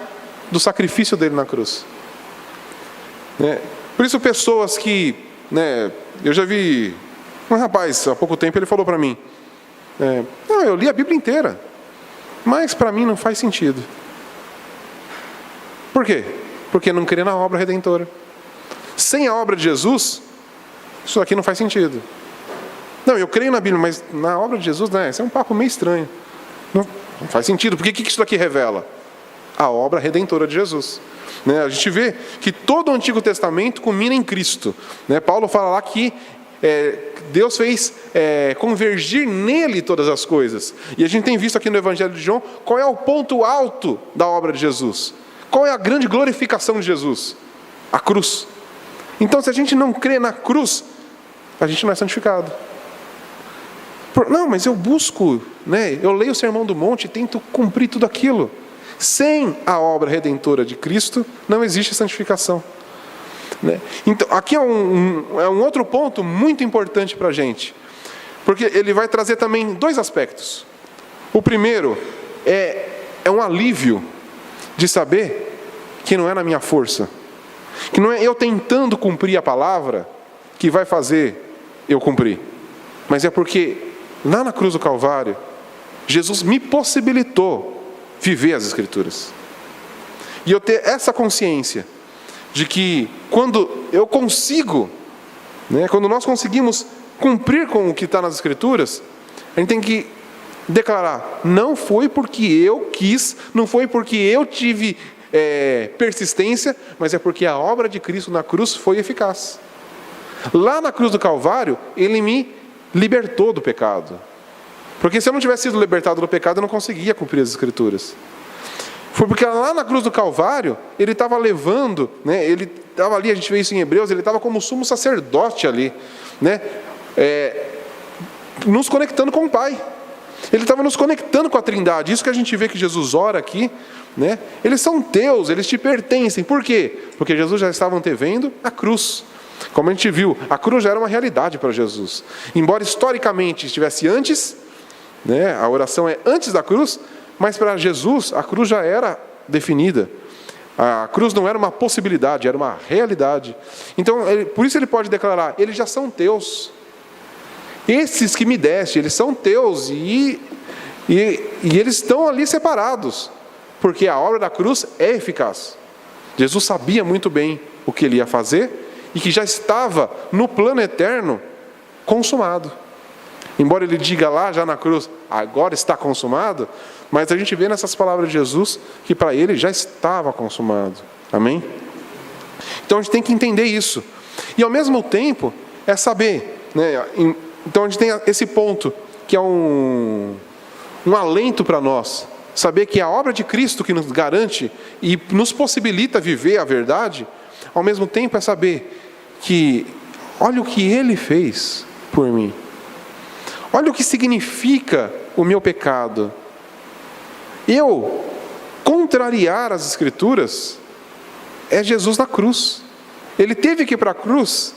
do sacrifício dele na cruz. Por isso pessoas que, eu já vi um rapaz, há pouco tempo ele falou para mim, eu li a Bíblia inteira, mas para mim não faz sentido. Por quê? Porque não crê na obra redentora. Sem a obra de Jesus, isso aqui não faz sentido. Não, eu creio na Bíblia, mas na obra de Jesus, isso é um papo meio estranho. Não faz sentido. Porque o que isso daqui revela? A obra redentora de Jesus. A gente vê que todo o Antigo Testamento culmina em Cristo. Paulo fala lá que Deus fez convergir nele todas as coisas. E a gente tem visto aqui no Evangelho de João qual é o ponto alto da obra de Jesus. Qual é a grande glorificação de Jesus? A cruz. Então, se a gente não crê na cruz, a gente não é santificado. Não, mas eu busco, eu leio o Sermão do Monte e tento cumprir tudo aquilo. Sem a obra redentora de Cristo, não existe santificação. Então, aqui é um outro ponto muito importante para a gente. Porque ele vai trazer também dois aspectos. O primeiro é um alívio de saber que não é na minha força, que não é eu tentando cumprir a palavra que vai fazer eu cumprir, mas é porque lá na cruz do Calvário, Jesus me possibilitou viver as Escrituras. E eu ter essa consciência de que quando eu consigo, quando nós conseguimos cumprir com o que está nas Escrituras, a gente tem que declarar, não foi porque eu quis, não foi porque eu tive persistência, mas é porque a obra de Cristo na cruz foi eficaz. Lá na cruz do Calvário, Ele me libertou do pecado. Porque se eu não tivesse sido libertado do pecado, eu não conseguia cumprir as Escrituras. Foi porque lá na cruz do Calvário, ele estava levando, né, ele estava ali, a gente vê isso em Hebreus, ele estava como sumo sacerdote ali, né, nos conectando com o Pai. Ele estava nos conectando com a Trindade. Isso que a gente vê que Jesus ora aqui, né? Eles são teus, eles te pertencem. Por quê? Porque Jesus já estava antevendo a cruz. Como a gente viu, a cruz já era uma realidade para Jesus. Embora historicamente estivesse antes, né? A oração é antes da cruz, mas para Jesus a cruz já era definida. A cruz não era uma possibilidade, era uma realidade. Então, por isso ele pode declarar: eles já são teus. Esses que me deste, eles são teus, e eles estão ali separados, porque a obra da cruz é eficaz. Jesus sabia muito bem o que ele ia fazer, e que já estava no plano eterno consumado. Embora ele diga lá já na cruz, agora está consumado, mas a gente vê nessas palavras de Jesus, que para ele já estava consumado. Amém? Então a gente tem que entender isso. E ao mesmo tempo, é saber, né, então a gente tem esse ponto, que é um alento para nós. Saber que a obra de Cristo que nos garante e nos possibilita viver a verdade, ao mesmo tempo é saber que, olha o que Ele fez por mim. Olha o que significa o meu pecado. Eu contrariar as Escrituras é Jesus na cruz. Ele teve que ir para a cruz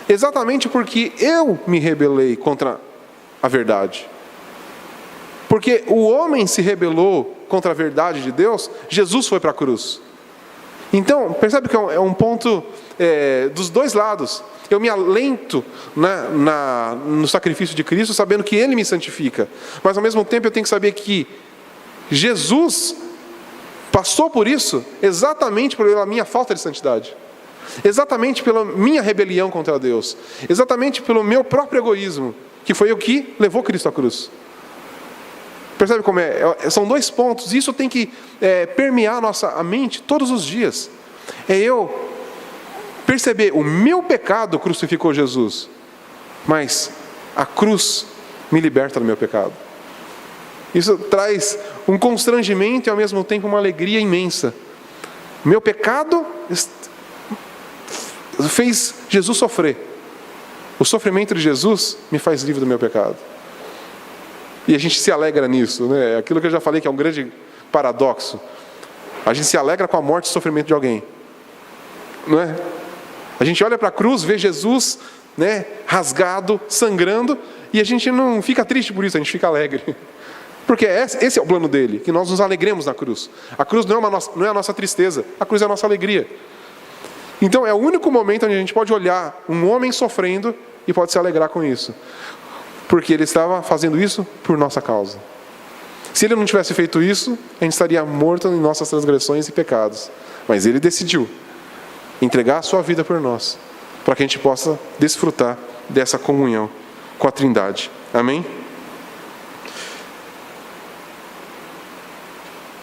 exatamente porque eu me rebelei contra a verdade. Porque o homem se rebelou contra a verdade de Deus, Jesus foi para a cruz. Então, percebe que é um ponto dos dois lados. Eu me alento, né, no sacrifício de Cristo, sabendo que Ele me santifica. Mas ao mesmo tempo eu tenho que saber que Jesus passou por isso exatamente pela minha falta de santidade. Exatamente pela minha rebelião contra Deus. Exatamente pelo meu próprio egoísmo, que foi o que levou Cristo à cruz. Percebe como são dois pontos. Isso tem que permear a mente todos os dias. É eu perceber, o meu pecado crucificou Jesus, mas a cruz me liberta do meu pecado. Isso traz um constrangimento e ao mesmo tempo uma alegria imensa. Meu pecado fez Jesus sofrer. O sofrimento de Jesus me faz livre do meu pecado. E a gente se alegra nisso, né? Aquilo que eu já falei que é um grande paradoxo. A gente se alegra com a morte e o sofrimento de alguém, não é? A gente olha para a cruz, vê Jesus, né, rasgado, sangrando, e a gente não fica triste por isso, a gente fica alegre. Porque esse é o plano dele, que nós nos alegremos na cruz. A cruz não é a nossa tristeza, a cruz é a nossa alegria. Então é o único momento onde a gente pode olhar um homem sofrendo e pode se alegrar com isso. Porque ele estava fazendo isso por nossa causa. Se ele não tivesse feito isso, a gente estaria morto em nossas transgressões e pecados. Mas ele decidiu entregar a sua vida por nós, para que a gente possa desfrutar dessa comunhão com a Trindade. Amém?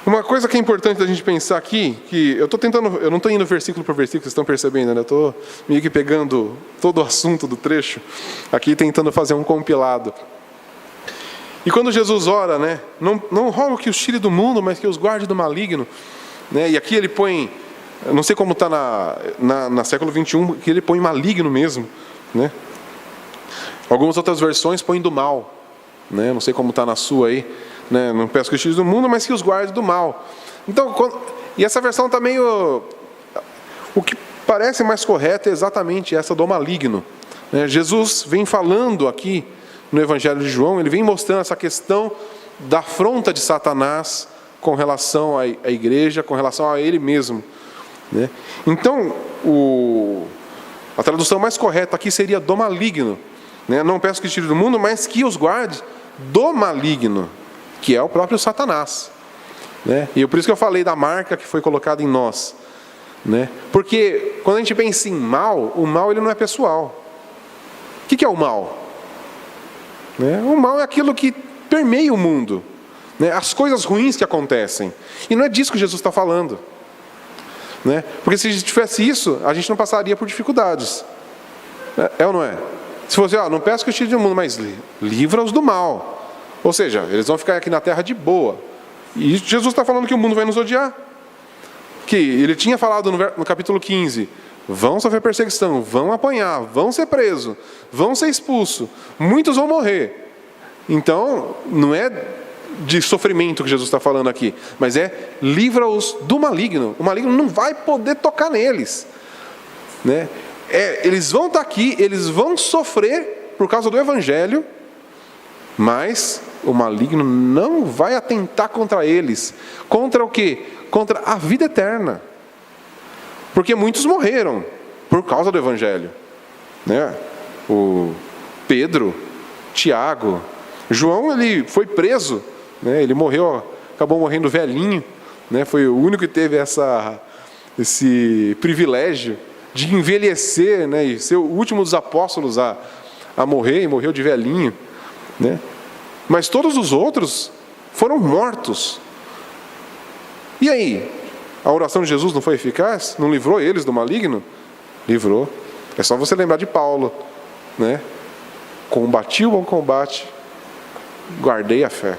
Uma coisa que é importante da gente pensar aqui, que eu não estou indo versículo por versículo, vocês estão percebendo, né? Eu estou meio que pegando todo o assunto do trecho, aqui tentando fazer um compilado. E quando Jesus ora, né? Não rogo que os tire do mundo, mas que os guarde do maligno. Né? E aqui ele põe, não sei como está na século 21, que ele põe maligno mesmo. Né? Algumas outras versões põem do mal. Né? Não sei como está na sua aí. Né? Não peço que os tire do mundo, mas que os guarde do mal. Então, e essa versão está meio... O que parece mais correto é exatamente essa do maligno. Né? Jesus vem falando aqui no Evangelho de João, ele vem mostrando essa questão da afronta de Satanás com relação à igreja, com relação a ele mesmo. Né? Então, a tradução mais correta aqui seria do maligno. Né? Não peço que tire do mundo, mas que os guarde do maligno, que é o próprio Satanás. Né? E por isso que eu falei da marca que foi colocada em nós. Né? Porque quando a gente pensa em mal, o mal ele não é pessoal. O que é o mal? Né? O mal é aquilo que permeia o mundo. Né? As coisas ruins que acontecem. E não é disso que Jesus está falando. Né? Porque se tivesse isso, a gente não passaria por dificuldades. É ou não é? Se fosse, não peço que eu tire do mundo, mas livra-os do mal. Ou seja, eles vão ficar aqui na terra de boa. E Jesus está falando que o mundo vai nos odiar. Que ele tinha falado no capítulo 15, vão sofrer perseguição, vão apanhar, vão ser presos, vão ser expulsos, muitos vão morrer. Então, não é de sofrimento que Jesus está falando aqui, mas é livra-os do maligno. O maligno não vai poder tocar neles, né? Eles vão estar aqui, eles vão sofrer por causa do Evangelho, mas o maligno não vai atentar contra eles. Contra o quê? Contra a vida eterna. Porque muitos morreram por causa do Evangelho, né? O Pedro, Tiago, João, ele foi preso, né? Ele morreu, acabou morrendo velhinho, né? Foi o único que teve esse privilégio de envelhecer, né? E ser o último dos apóstolos a morrer, e morreu de velhinho, né? Mas todos os outros foram mortos. E aí? A oração de Jesus não foi eficaz? Não livrou eles do maligno? Livrou. É só você lembrar de Paulo, né? Combati o bom combate, guardei a fé,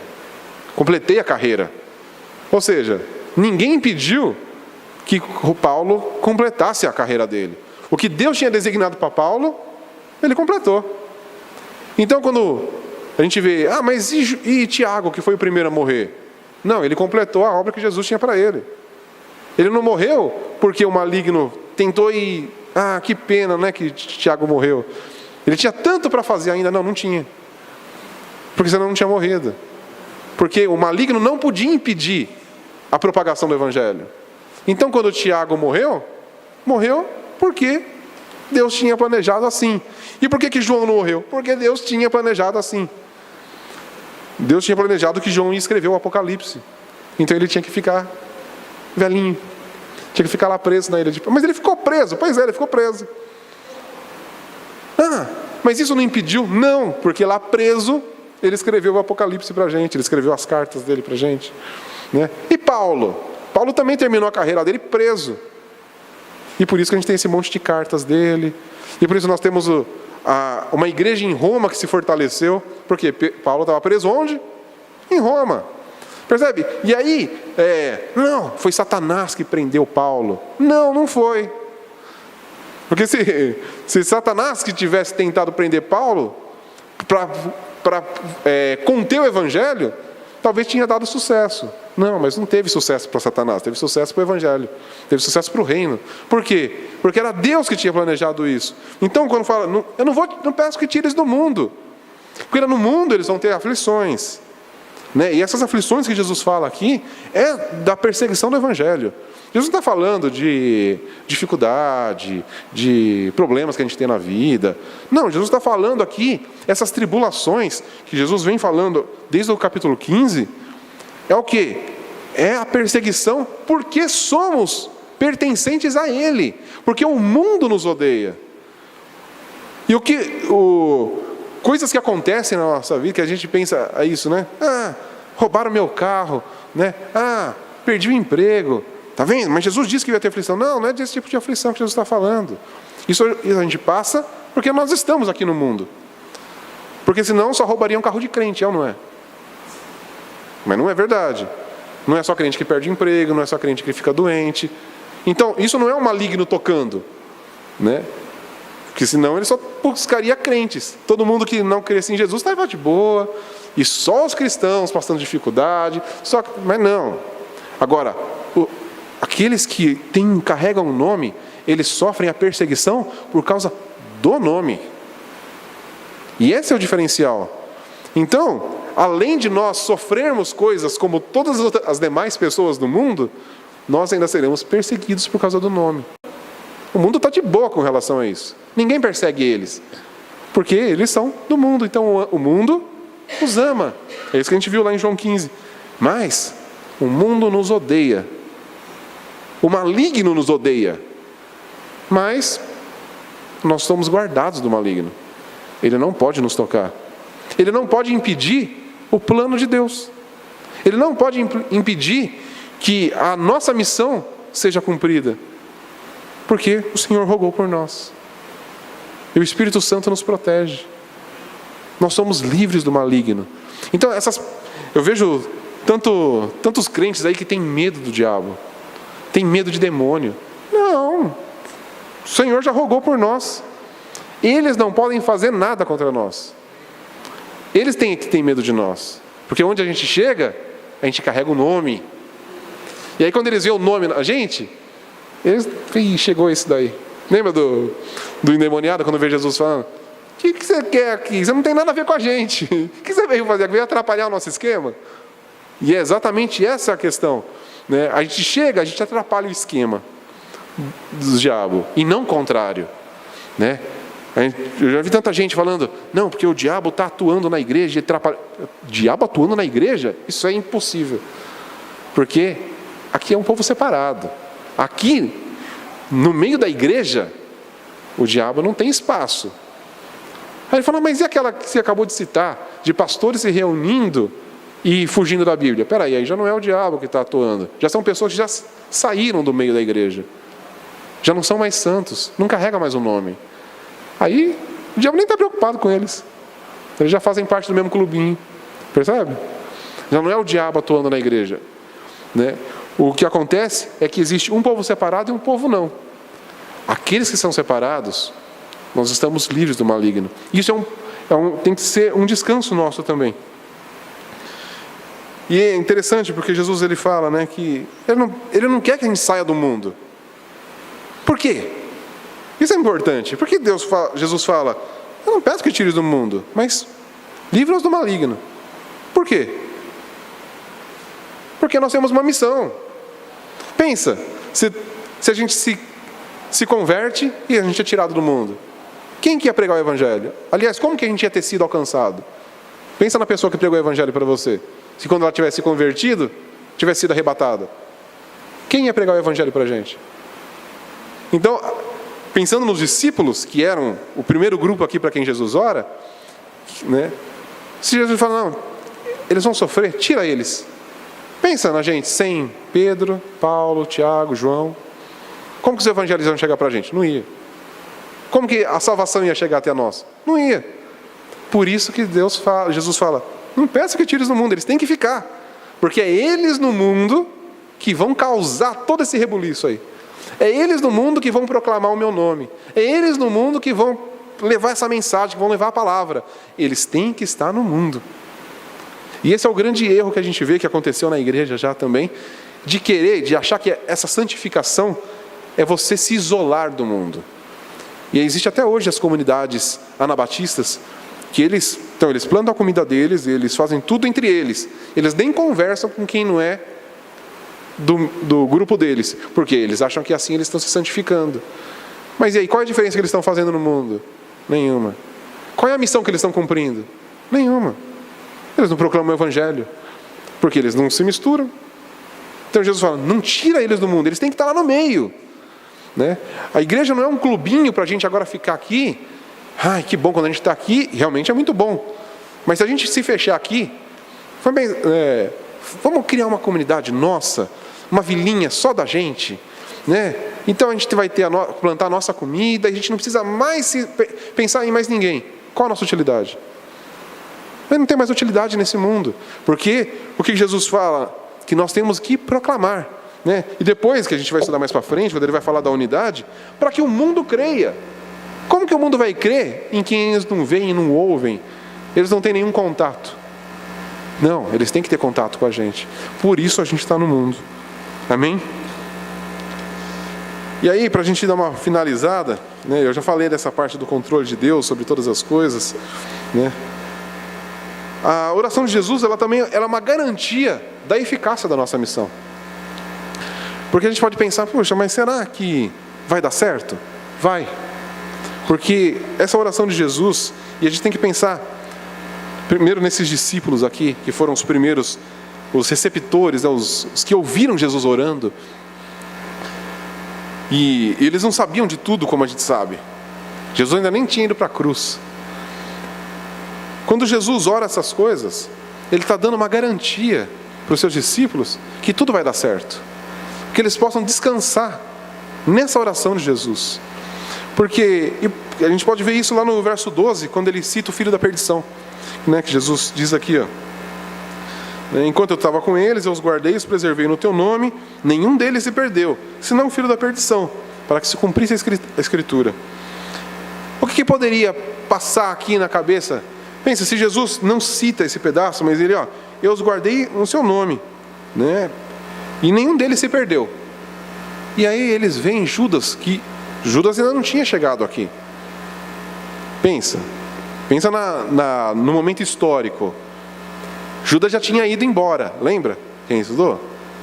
completei a carreira. Ou seja, ninguém impediu que o Paulo completasse a carreira dele. O que Deus tinha designado para Paulo, ele completou. Então, quando a gente vê, mas e Tiago, que foi o primeiro a morrer? Não, ele completou a obra que Jesus tinha para ele. Ele não morreu porque o maligno tentou ir, que pena, né, que Tiago morreu. Ele tinha tanto para fazer ainda. Não tinha. Porque senão não tinha morrido. Porque o maligno não podia impedir a propagação do Evangelho. Então, quando Tiago morreu porque Deus tinha planejado assim. E por que João não morreu? Porque Deus tinha planejado assim. Deus tinha planejado que João ia escrever o Apocalipse. Então ele tinha que ficar velhinho. Tinha que ficar lá preso na ilha de... Mas ele ficou preso. Pois é, ele ficou preso. Mas isso não impediu? Não, porque lá preso ele escreveu o Apocalipse para a gente. Ele escreveu as cartas dele para a gente, né? E Paulo? Paulo também terminou a carreira dele preso. E por isso que a gente tem esse monte de cartas dele. E por isso nós temos uma igreja em Roma que se fortaleceu. Porque Paulo estava preso onde? Em Roma. Percebe? E aí, não, foi Satanás que prendeu Paulo. Não foi. Porque se Satanás que tivesse tentado prender Paulo para conter o Evangelho, talvez tinha dado sucesso. Não, mas não teve sucesso para Satanás, teve sucesso para o Evangelho, teve sucesso para o reino. Por quê? Porque era Deus que tinha planejado isso. Então, quando fala, eu não peço que tire eles do mundo, porque no mundo eles vão ter aflições, né? E essas aflições que Jesus fala aqui é da perseguição do Evangelho. Jesus não está falando de dificuldade, de problemas que a gente tem na vida. Não, Jesus está falando aqui, essas tribulações que Jesus vem falando desde o capítulo 15, é o quê? É a perseguição porque somos pertencentes a Ele. Porque o mundo nos odeia. E coisas que acontecem na nossa vida, que a gente pensa isso, né? Roubaram meu carro, né? Perdi o emprego. Tá vendo? Mas Jesus disse que ia ter aflição. Não é desse tipo de aflição que Jesus está falando. Isso a gente passa porque nós estamos aqui no mundo. Porque senão só roubaria um carro de crente, não é? Mas não é verdade. Não é só crente que perde emprego, não é só crente que fica doente. Então, isso não é um maligno tocando, né? Porque senão ele só buscaria crentes. Todo mundo que não cresce em Jesus estava de boa. E só os cristãos passando dificuldade. Mas não. Agora, aqueles que carregam o nome, eles sofrem a perseguição por causa do nome. E esse é o diferencial. Então, além de nós sofrermos coisas como todas as demais pessoas do mundo, nós ainda seremos perseguidos por causa do nome. O mundo está de boa com relação a isso. Ninguém persegue eles, porque eles são do mundo. Então o mundo os ama. É isso que a gente viu lá em João 15. Mas o mundo nos odeia. O maligno nos odeia. Mas nós somos guardados do maligno. Ele não pode nos tocar. Ele não pode impedir o plano de Deus. Ele não pode impedir que a nossa missão seja cumprida. Porque o Senhor rogou por nós. E o Espírito Santo nos protege. Nós somos livres do maligno. Então, eu vejo tantos crentes aí que têm medo do diabo, têm medo de demônio. Não, o Senhor já rogou por nós. Eles não podem fazer nada contra nós. Eles têm que ter medo de nós, porque onde a gente chega, a gente carrega o nome. E aí quando eles veem o nome na gente, eles, chegou esse daí. Lembra do endemoniado, quando vê Jesus falando: o que você quer aqui? Você não tem nada a ver com a gente. O que você veio fazer? Veio atrapalhar o nosso esquema? E é exatamente essa a questão, né? A gente chega, a gente atrapalha o esquema do diabo, e não o contrário, né? Eu já vi tanta gente falando: não, porque o diabo está atuando na igreja e atrapalha. O diabo atuando na igreja? Isso é impossível. Porque aqui é um povo separado. Aqui, no meio da igreja, o diabo não tem espaço. Aí ele fala: mas e aquela que você acabou de citar, de pastores se reunindo e fugindo da Bíblia? Peraí, aí já não é o diabo que está atuando. Já são pessoas que já saíram do meio da igreja. Já não são mais santos, não carregam mais o nome. Aí o diabo nem está preocupado com eles. Eles já fazem parte do mesmo clubinho. Percebe? Já não é o diabo atuando na igreja, né? O que acontece é que existe um povo separado e um povo não. Aqueles que são separados, nós estamos livres do maligno. Isso tem que ser um descanso nosso também. E é interessante porque Jesus ele fala, né, que ele não quer que a gente saia do mundo. Por quê? Isso é importante. Porque Jesus fala: eu não peço que tires do mundo, mas livra-os do maligno. Por quê? Porque nós temos uma missão. Pensa, se a gente se converte e a gente é tirado do mundo, quem que ia pregar o evangelho? Aliás, como que a gente ia ter sido alcançado? Pensa na pessoa que pregou o evangelho para você. Se quando ela tivesse se convertido, tivesse sido arrebatada, quem ia pregar o evangelho para a gente? Então, pensando nos discípulos, que eram o primeiro grupo aqui para quem Jesus ora, né? Se Jesus fala: não, eles vão sofrer, tira eles. Pensa na gente sem Pedro, Paulo, Tiago, João. Como que os evangelhos iam chegar para a gente? Não ia. Como que a salvação ia chegar até nós? Não ia. Por isso que Jesus fala: não peça que tires do mundo, eles têm que ficar. Porque é eles no mundo que vão causar todo esse rebuliço aí. É eles no mundo que vão proclamar o meu nome. É eles no mundo que vão levar essa mensagem, que vão levar a palavra. Eles têm que estar no mundo. E esse é o grande erro que a gente vê que aconteceu na igreja já também, de achar que essa santificação é você se isolar do mundo. E existe até hoje as comunidades anabatistas, que eles plantam a comida deles, eles fazem tudo entre eles. Eles nem conversam com quem não é do grupo deles, porque eles acham que assim eles estão se santificando. Mas e aí, qual é a diferença que eles estão fazendo no mundo? Nenhuma. Qual é a missão que eles estão cumprindo? Nenhuma. Eles não proclamam o evangelho, porque eles não se misturam. Então Jesus fala: não tira eles do mundo, eles têm que estar lá no meio, né? A igreja não é um clubinho para a gente agora ficar aqui. Ai, que bom, quando a gente está aqui, realmente é muito bom. Mas se a gente se fechar aqui, vamos criar uma comunidade nossa, uma vilinha só da gente, né? Então a gente vai plantar a nossa comida, e a gente não precisa mais pensar em mais ninguém. Qual a nossa utilidade? Não tem mais utilidade nesse mundo. Porque o que Jesus fala? Que nós temos que proclamar, né? E depois que a gente vai estudar mais para frente, quando ele vai falar da unidade, para que o mundo creia. Como que o mundo vai crer em quem eles não veem e não ouvem? Eles não têm nenhum contato. Não, eles têm que ter contato com a gente. Por isso a gente está no mundo. Amém? E aí, para a gente dar uma finalizada, né, eu já falei dessa parte do controle de Deus sobre todas as coisas, né? A oração de Jesus, ela é uma garantia da eficácia da nossa missão. Porque a gente pode pensar: puxa, mas será que vai dar certo? Vai. Porque essa oração de Jesus, e a gente tem que pensar primeiro nesses discípulos aqui, que foram os primeiros, os receptores, né, os que ouviram Jesus orando. E eles não sabiam de tudo como a gente sabe. Jesus ainda nem tinha ido para a cruz. Quando Jesus ora essas coisas, Ele está dando uma garantia para os seus discípulos que tudo vai dar certo. Que eles possam descansar nessa oração de Jesus. Porque a gente pode ver isso lá no verso 12, quando ele cita o filho da perdição, né, que Jesus diz aqui, ó, Enquanto eu estava com eles, eu os guardei e os preservei no teu nome, nenhum deles se perdeu, senão o filho da perdição, para que se cumprisse a Escritura. O que poderia passar aqui na cabeça? Pensa, se Jesus não cita esse pedaço, mas ele, eu os guardei no seu nome, né? E nenhum deles se perdeu. E aí eles veem Judas, que Judas ainda não tinha chegado aqui. Pensa no momento histórico. Judas já tinha ido embora, lembra? Quem estudou?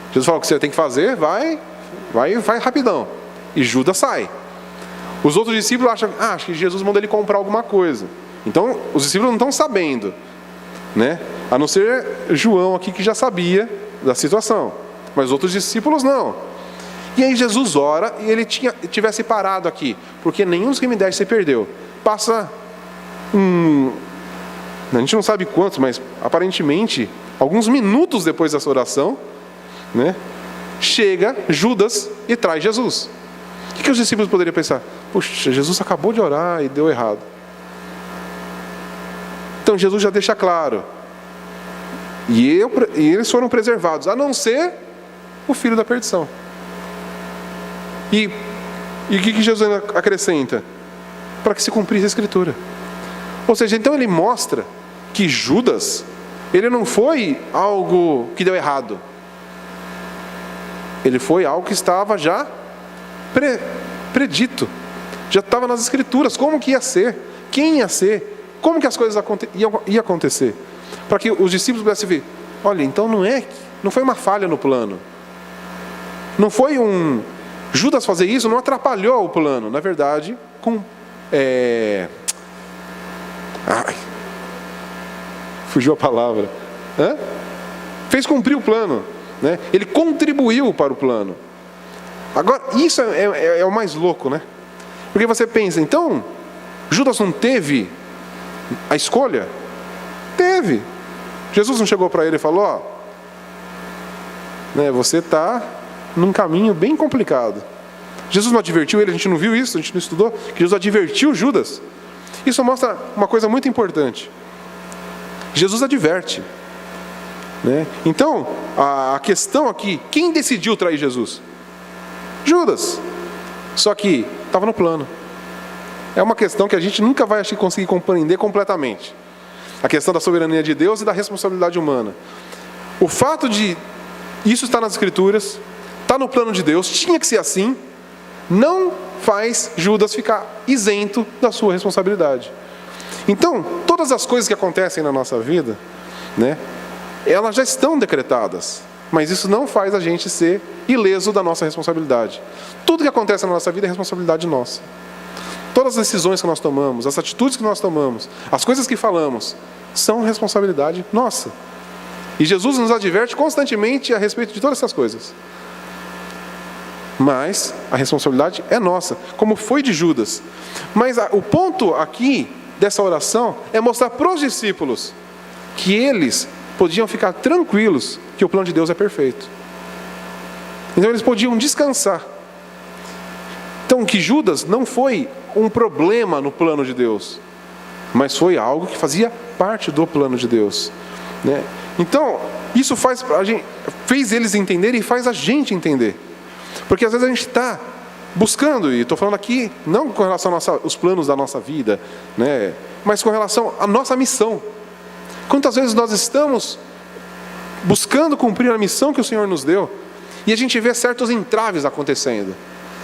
Jesus falou: o que você tem que fazer, vai rapidão. E Judas sai. Os outros discípulos acham que Jesus mandou ele comprar alguma coisa. Então, os discípulos não estão sabendo, né? A não ser João aqui, que já sabia da situação. Mas os outros discípulos não. E aí Jesus ora e ele tivesse parado aqui, porque nenhum dos que me deste se perdeu. Passa a gente não sabe quantos, mas aparentemente alguns minutos depois dessa oração, né, chega Judas e traz Jesus. O que os discípulos poderiam pensar? Puxa, Jesus acabou de orar e deu errado. Então Jesus já deixa claro, e eles foram preservados, a não ser o filho da perdição. E o que Jesus acrescenta? Para que se cumprisse a Escritura. Ou seja, então ele mostra que Judas, ele não foi algo que deu errado. Ele foi algo que estava já predito. Já estava nas Escrituras, como que ia ser, quem ia ser, como que as coisas iam acontecer. Para que os discípulos pudessem ver, olha, então não foi uma falha no plano. Não foi Judas fazer isso não atrapalhou o plano. Na verdade, fugiu a palavra. Fez cumprir o plano, né? Ele contribuiu para o plano. Agora, isso é o mais louco, né? Porque você pensa, então, Judas não teve a escolha? Teve. Jesus não chegou para ele e falou: você está num caminho bem complicado. Jesus não advertiu ele, a gente não viu isso, a gente não estudou, que Jesus advertiu Judas. Isso mostra uma coisa muito importante. Jesus adverte, né? Então, a questão aqui, quem decidiu trair Jesus? Judas. Só que estava no plano. É uma questão que a gente nunca vai conseguir compreender completamente. A questão da soberania de Deus e da responsabilidade humana. O fato de isso estar nas Escrituras, está no plano de Deus, tinha que ser assim, não faz Judas ficar isento da sua responsabilidade. Então, todas as coisas que acontecem na nossa vida, né, elas já estão decretadas, mas isso não faz a gente ser ileso da nossa responsabilidade. Tudo que acontece na nossa vida é responsabilidade nossa. Todas as decisões que nós tomamos, as atitudes que nós tomamos, as coisas que falamos, são responsabilidade nossa. E Jesus nos adverte constantemente a respeito de todas essas coisas. Mas a responsabilidade é nossa, como foi de Judas. Mas o ponto aqui dessa oração é mostrar para os discípulos que eles podiam ficar tranquilos que o plano de Deus é perfeito. Então eles podiam descansar. Então que Judas não foi um problema no plano de Deus, mas foi algo que fazia parte do plano de Deus, né? Então isso fez eles entenderem e faz a gente entender. Porque às vezes a gente está buscando, e estou falando aqui não com relação aos planos da nossa vida, né, mas com relação à nossa missão. Quantas vezes nós estamos buscando cumprir a missão que o Senhor nos deu, e a gente vê certos entraves acontecendo,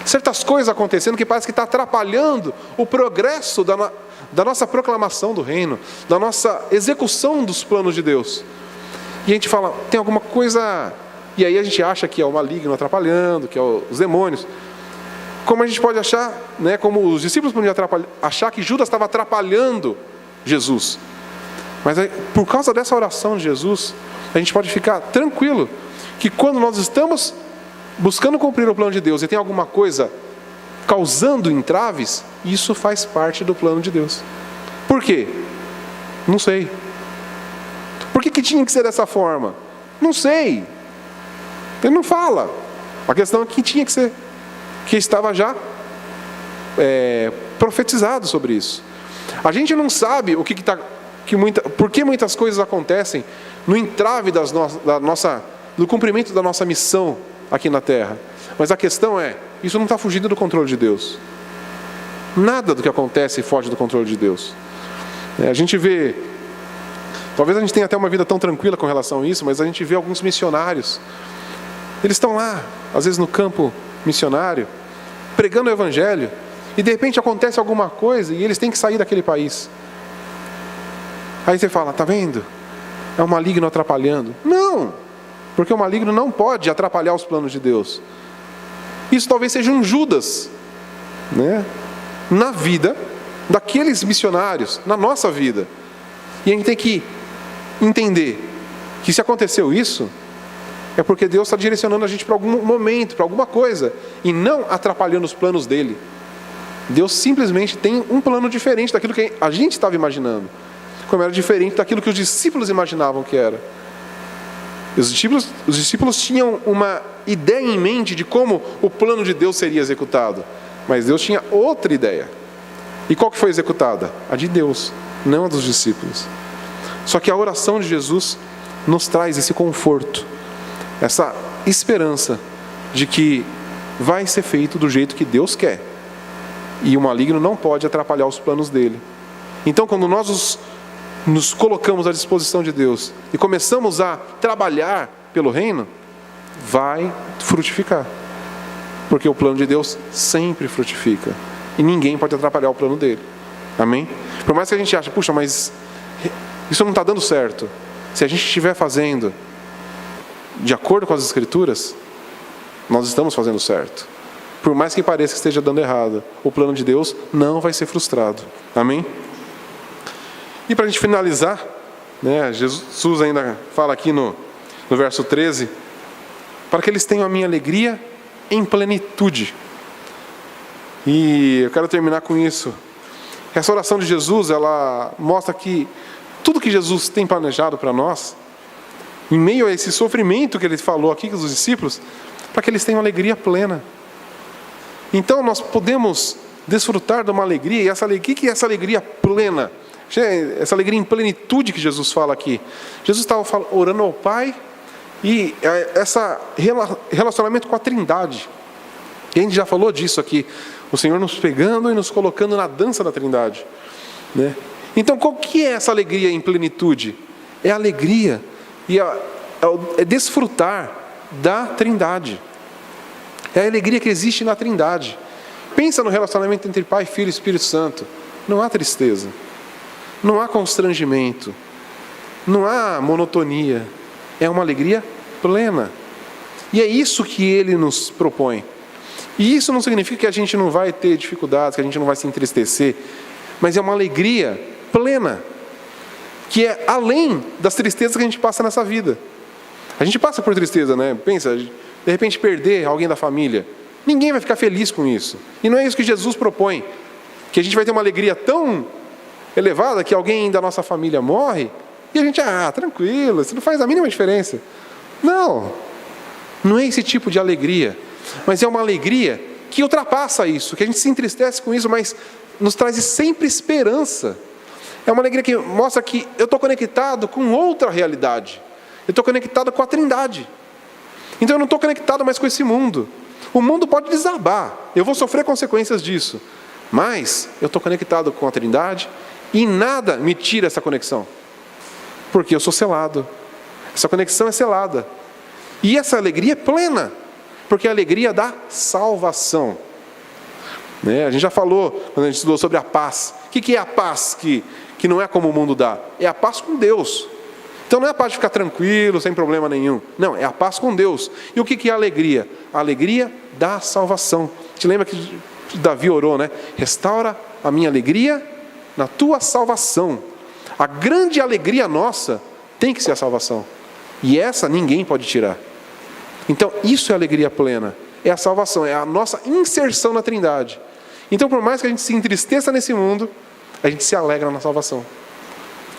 certas coisas acontecendo que parece que está atrapalhando o progresso da nossa proclamação do reino, da nossa execução dos planos de Deus. E a gente fala, tem alguma coisa... E aí a gente acha que é o maligno atrapalhando, que é os demônios. Como a gente pode achar, né, como os discípulos podiam achar que Judas estava atrapalhando Jesus. Mas aí, por causa dessa oração de Jesus, a gente pode ficar tranquilo que quando nós estamos buscando cumprir o plano de Deus e tem alguma coisa causando entraves, isso faz parte do plano de Deus. Por quê? Não sei. Por que tinha que ser dessa forma? Não sei. Ele não fala. A questão é que tinha que ser, que estava já profetizado sobre isso. A gente não sabe por que muitas coisas acontecem no entrave do cumprimento da nossa missão aqui na terra. Mas a questão é, isso não está fugindo do controle de Deus. Nada do que acontece foge do controle de Deus. A gente vê, talvez a gente tenha até uma vida tão tranquila com relação a isso, mas a gente vê alguns missionários. Eles estão lá, às vezes no campo missionário, pregando o evangelho, e de repente acontece alguma coisa e eles têm que sair daquele país. Aí você fala, tá vendo? É o maligno atrapalhando. Não! Porque o maligno não pode atrapalhar os planos de Deus. Isso talvez seja um Judas, né? Na vida daqueles missionários, na nossa vida. E a gente tem que entender que se aconteceu isso, é porque Deus está direcionando a gente para algum momento, para alguma coisa, e não atrapalhando os planos dele. Deus simplesmente tem um plano diferente daquilo que a gente estava imaginando, como era diferente daquilo que os discípulos imaginavam que era. Os discípulos tinham uma ideia em mente de como o plano de Deus seria executado, mas Deus tinha outra ideia. E qual que foi executada? A de Deus, não a dos discípulos. Só que a oração de Jesus nos traz esse conforto, essa esperança de que vai ser feito do jeito que Deus quer. E o maligno não pode atrapalhar os planos dele. Então, quando nós nos colocamos à disposição de Deus e começamos a trabalhar pelo reino, vai frutificar. Porque o plano de Deus sempre frutifica. E ninguém pode atrapalhar o plano dele. Amém? Por mais que a gente ache, puxa, mas isso não está dando certo. Se a gente estiver fazendo de acordo com as Escrituras, nós estamos fazendo certo. Por mais que pareça que esteja dando errado, o plano de Deus não vai ser frustrado. Amém? E para a gente finalizar, né, Jesus ainda fala aqui no verso 13, para que eles tenham a minha alegria em plenitude. E eu quero terminar com isso. Essa oração de Jesus, ela mostra que tudo que Jesus tem planejado para nós, em meio a esse sofrimento que ele falou aqui com os discípulos, para que eles tenham alegria plena. Então nós podemos desfrutar de uma alegria, e essa alegria, o que é essa alegria plena? Essa alegria em plenitude que Jesus fala aqui. Jesus estava orando ao Pai, e esse relacionamento com a Trindade. E a gente já falou disso aqui. O Senhor nos pegando e nos colocando na dança da Trindade, né? Então, qual que é essa alegria em plenitude? É a alegria e é desfrutar da Trindade. É a alegria que existe na Trindade. Pensa no relacionamento entre Pai, Filho e Espírito Santo. Não há tristeza, não há constrangimento, não há monotonia. É uma alegria plena. E é isso que Ele nos propõe. E isso não significa que a gente não vai ter dificuldades, que a gente não vai se entristecer, mas é uma alegria plena, que é além das tristezas que a gente passa nessa vida. A gente passa por tristeza, né? Pensa, de repente perder alguém da família. Ninguém vai ficar feliz com isso. E não é isso que Jesus propõe, que a gente vai ter uma alegria tão elevada que alguém da nossa família morre, e a gente, tranquilo, isso não faz a mínima diferença. Não é esse tipo de alegria. Mas é uma alegria que ultrapassa isso, que a gente se entristece com isso, mas nos traz sempre esperança. É uma alegria que mostra que eu estou conectado com outra realidade. Eu estou conectado com a Trindade. Então eu não estou conectado mais com esse mundo. O mundo pode desabar, eu vou sofrer consequências disso. Mas eu estou conectado com a Trindade e nada me tira essa conexão. Porque eu sou selado. Essa conexão é selada. E essa alegria é plena. Porque é a alegria da salvação. A gente já falou, quando a gente estudou sobre a paz. O que é a paz que não é como o mundo dá? É a paz com Deus. Então não é a paz de ficar tranquilo, sem problema nenhum. Não, é a paz com Deus. E o que é a alegria? A alegria da salvação. Te lembra que Davi orou, né? Restaura a minha alegria na tua salvação. A grande alegria nossa tem que ser a salvação. E essa ninguém pode tirar. Então, isso é alegria plena, é a salvação, é a nossa inserção na Trindade. Então, por mais que a gente se entristeça nesse mundo, a gente se alegra na salvação.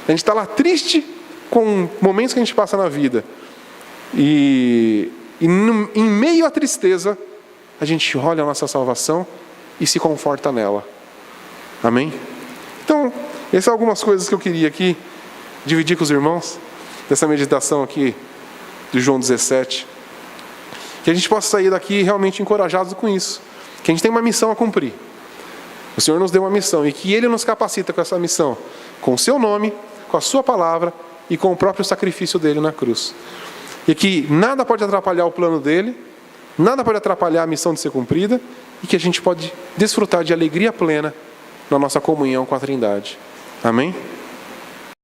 A gente está lá triste com momentos que a gente passa na vida. E em meio à tristeza, a gente olha a nossa salvação e se conforta nela. Amém? Então, essas são algumas coisas que eu queria aqui dividir com os irmãos. dessa meditação aqui de João 17. Que a gente possa sair daqui realmente encorajados com isso. Que a gente tem uma missão a cumprir. O Senhor nos deu uma missão e que Ele nos capacita com essa missão, com o seu nome, com a sua palavra e com o próprio sacrifício dele na cruz. E que nada pode atrapalhar o plano dele, nada pode atrapalhar a missão de ser cumprida e que a gente pode desfrutar de alegria plena na nossa comunhão com a Trindade. Amém?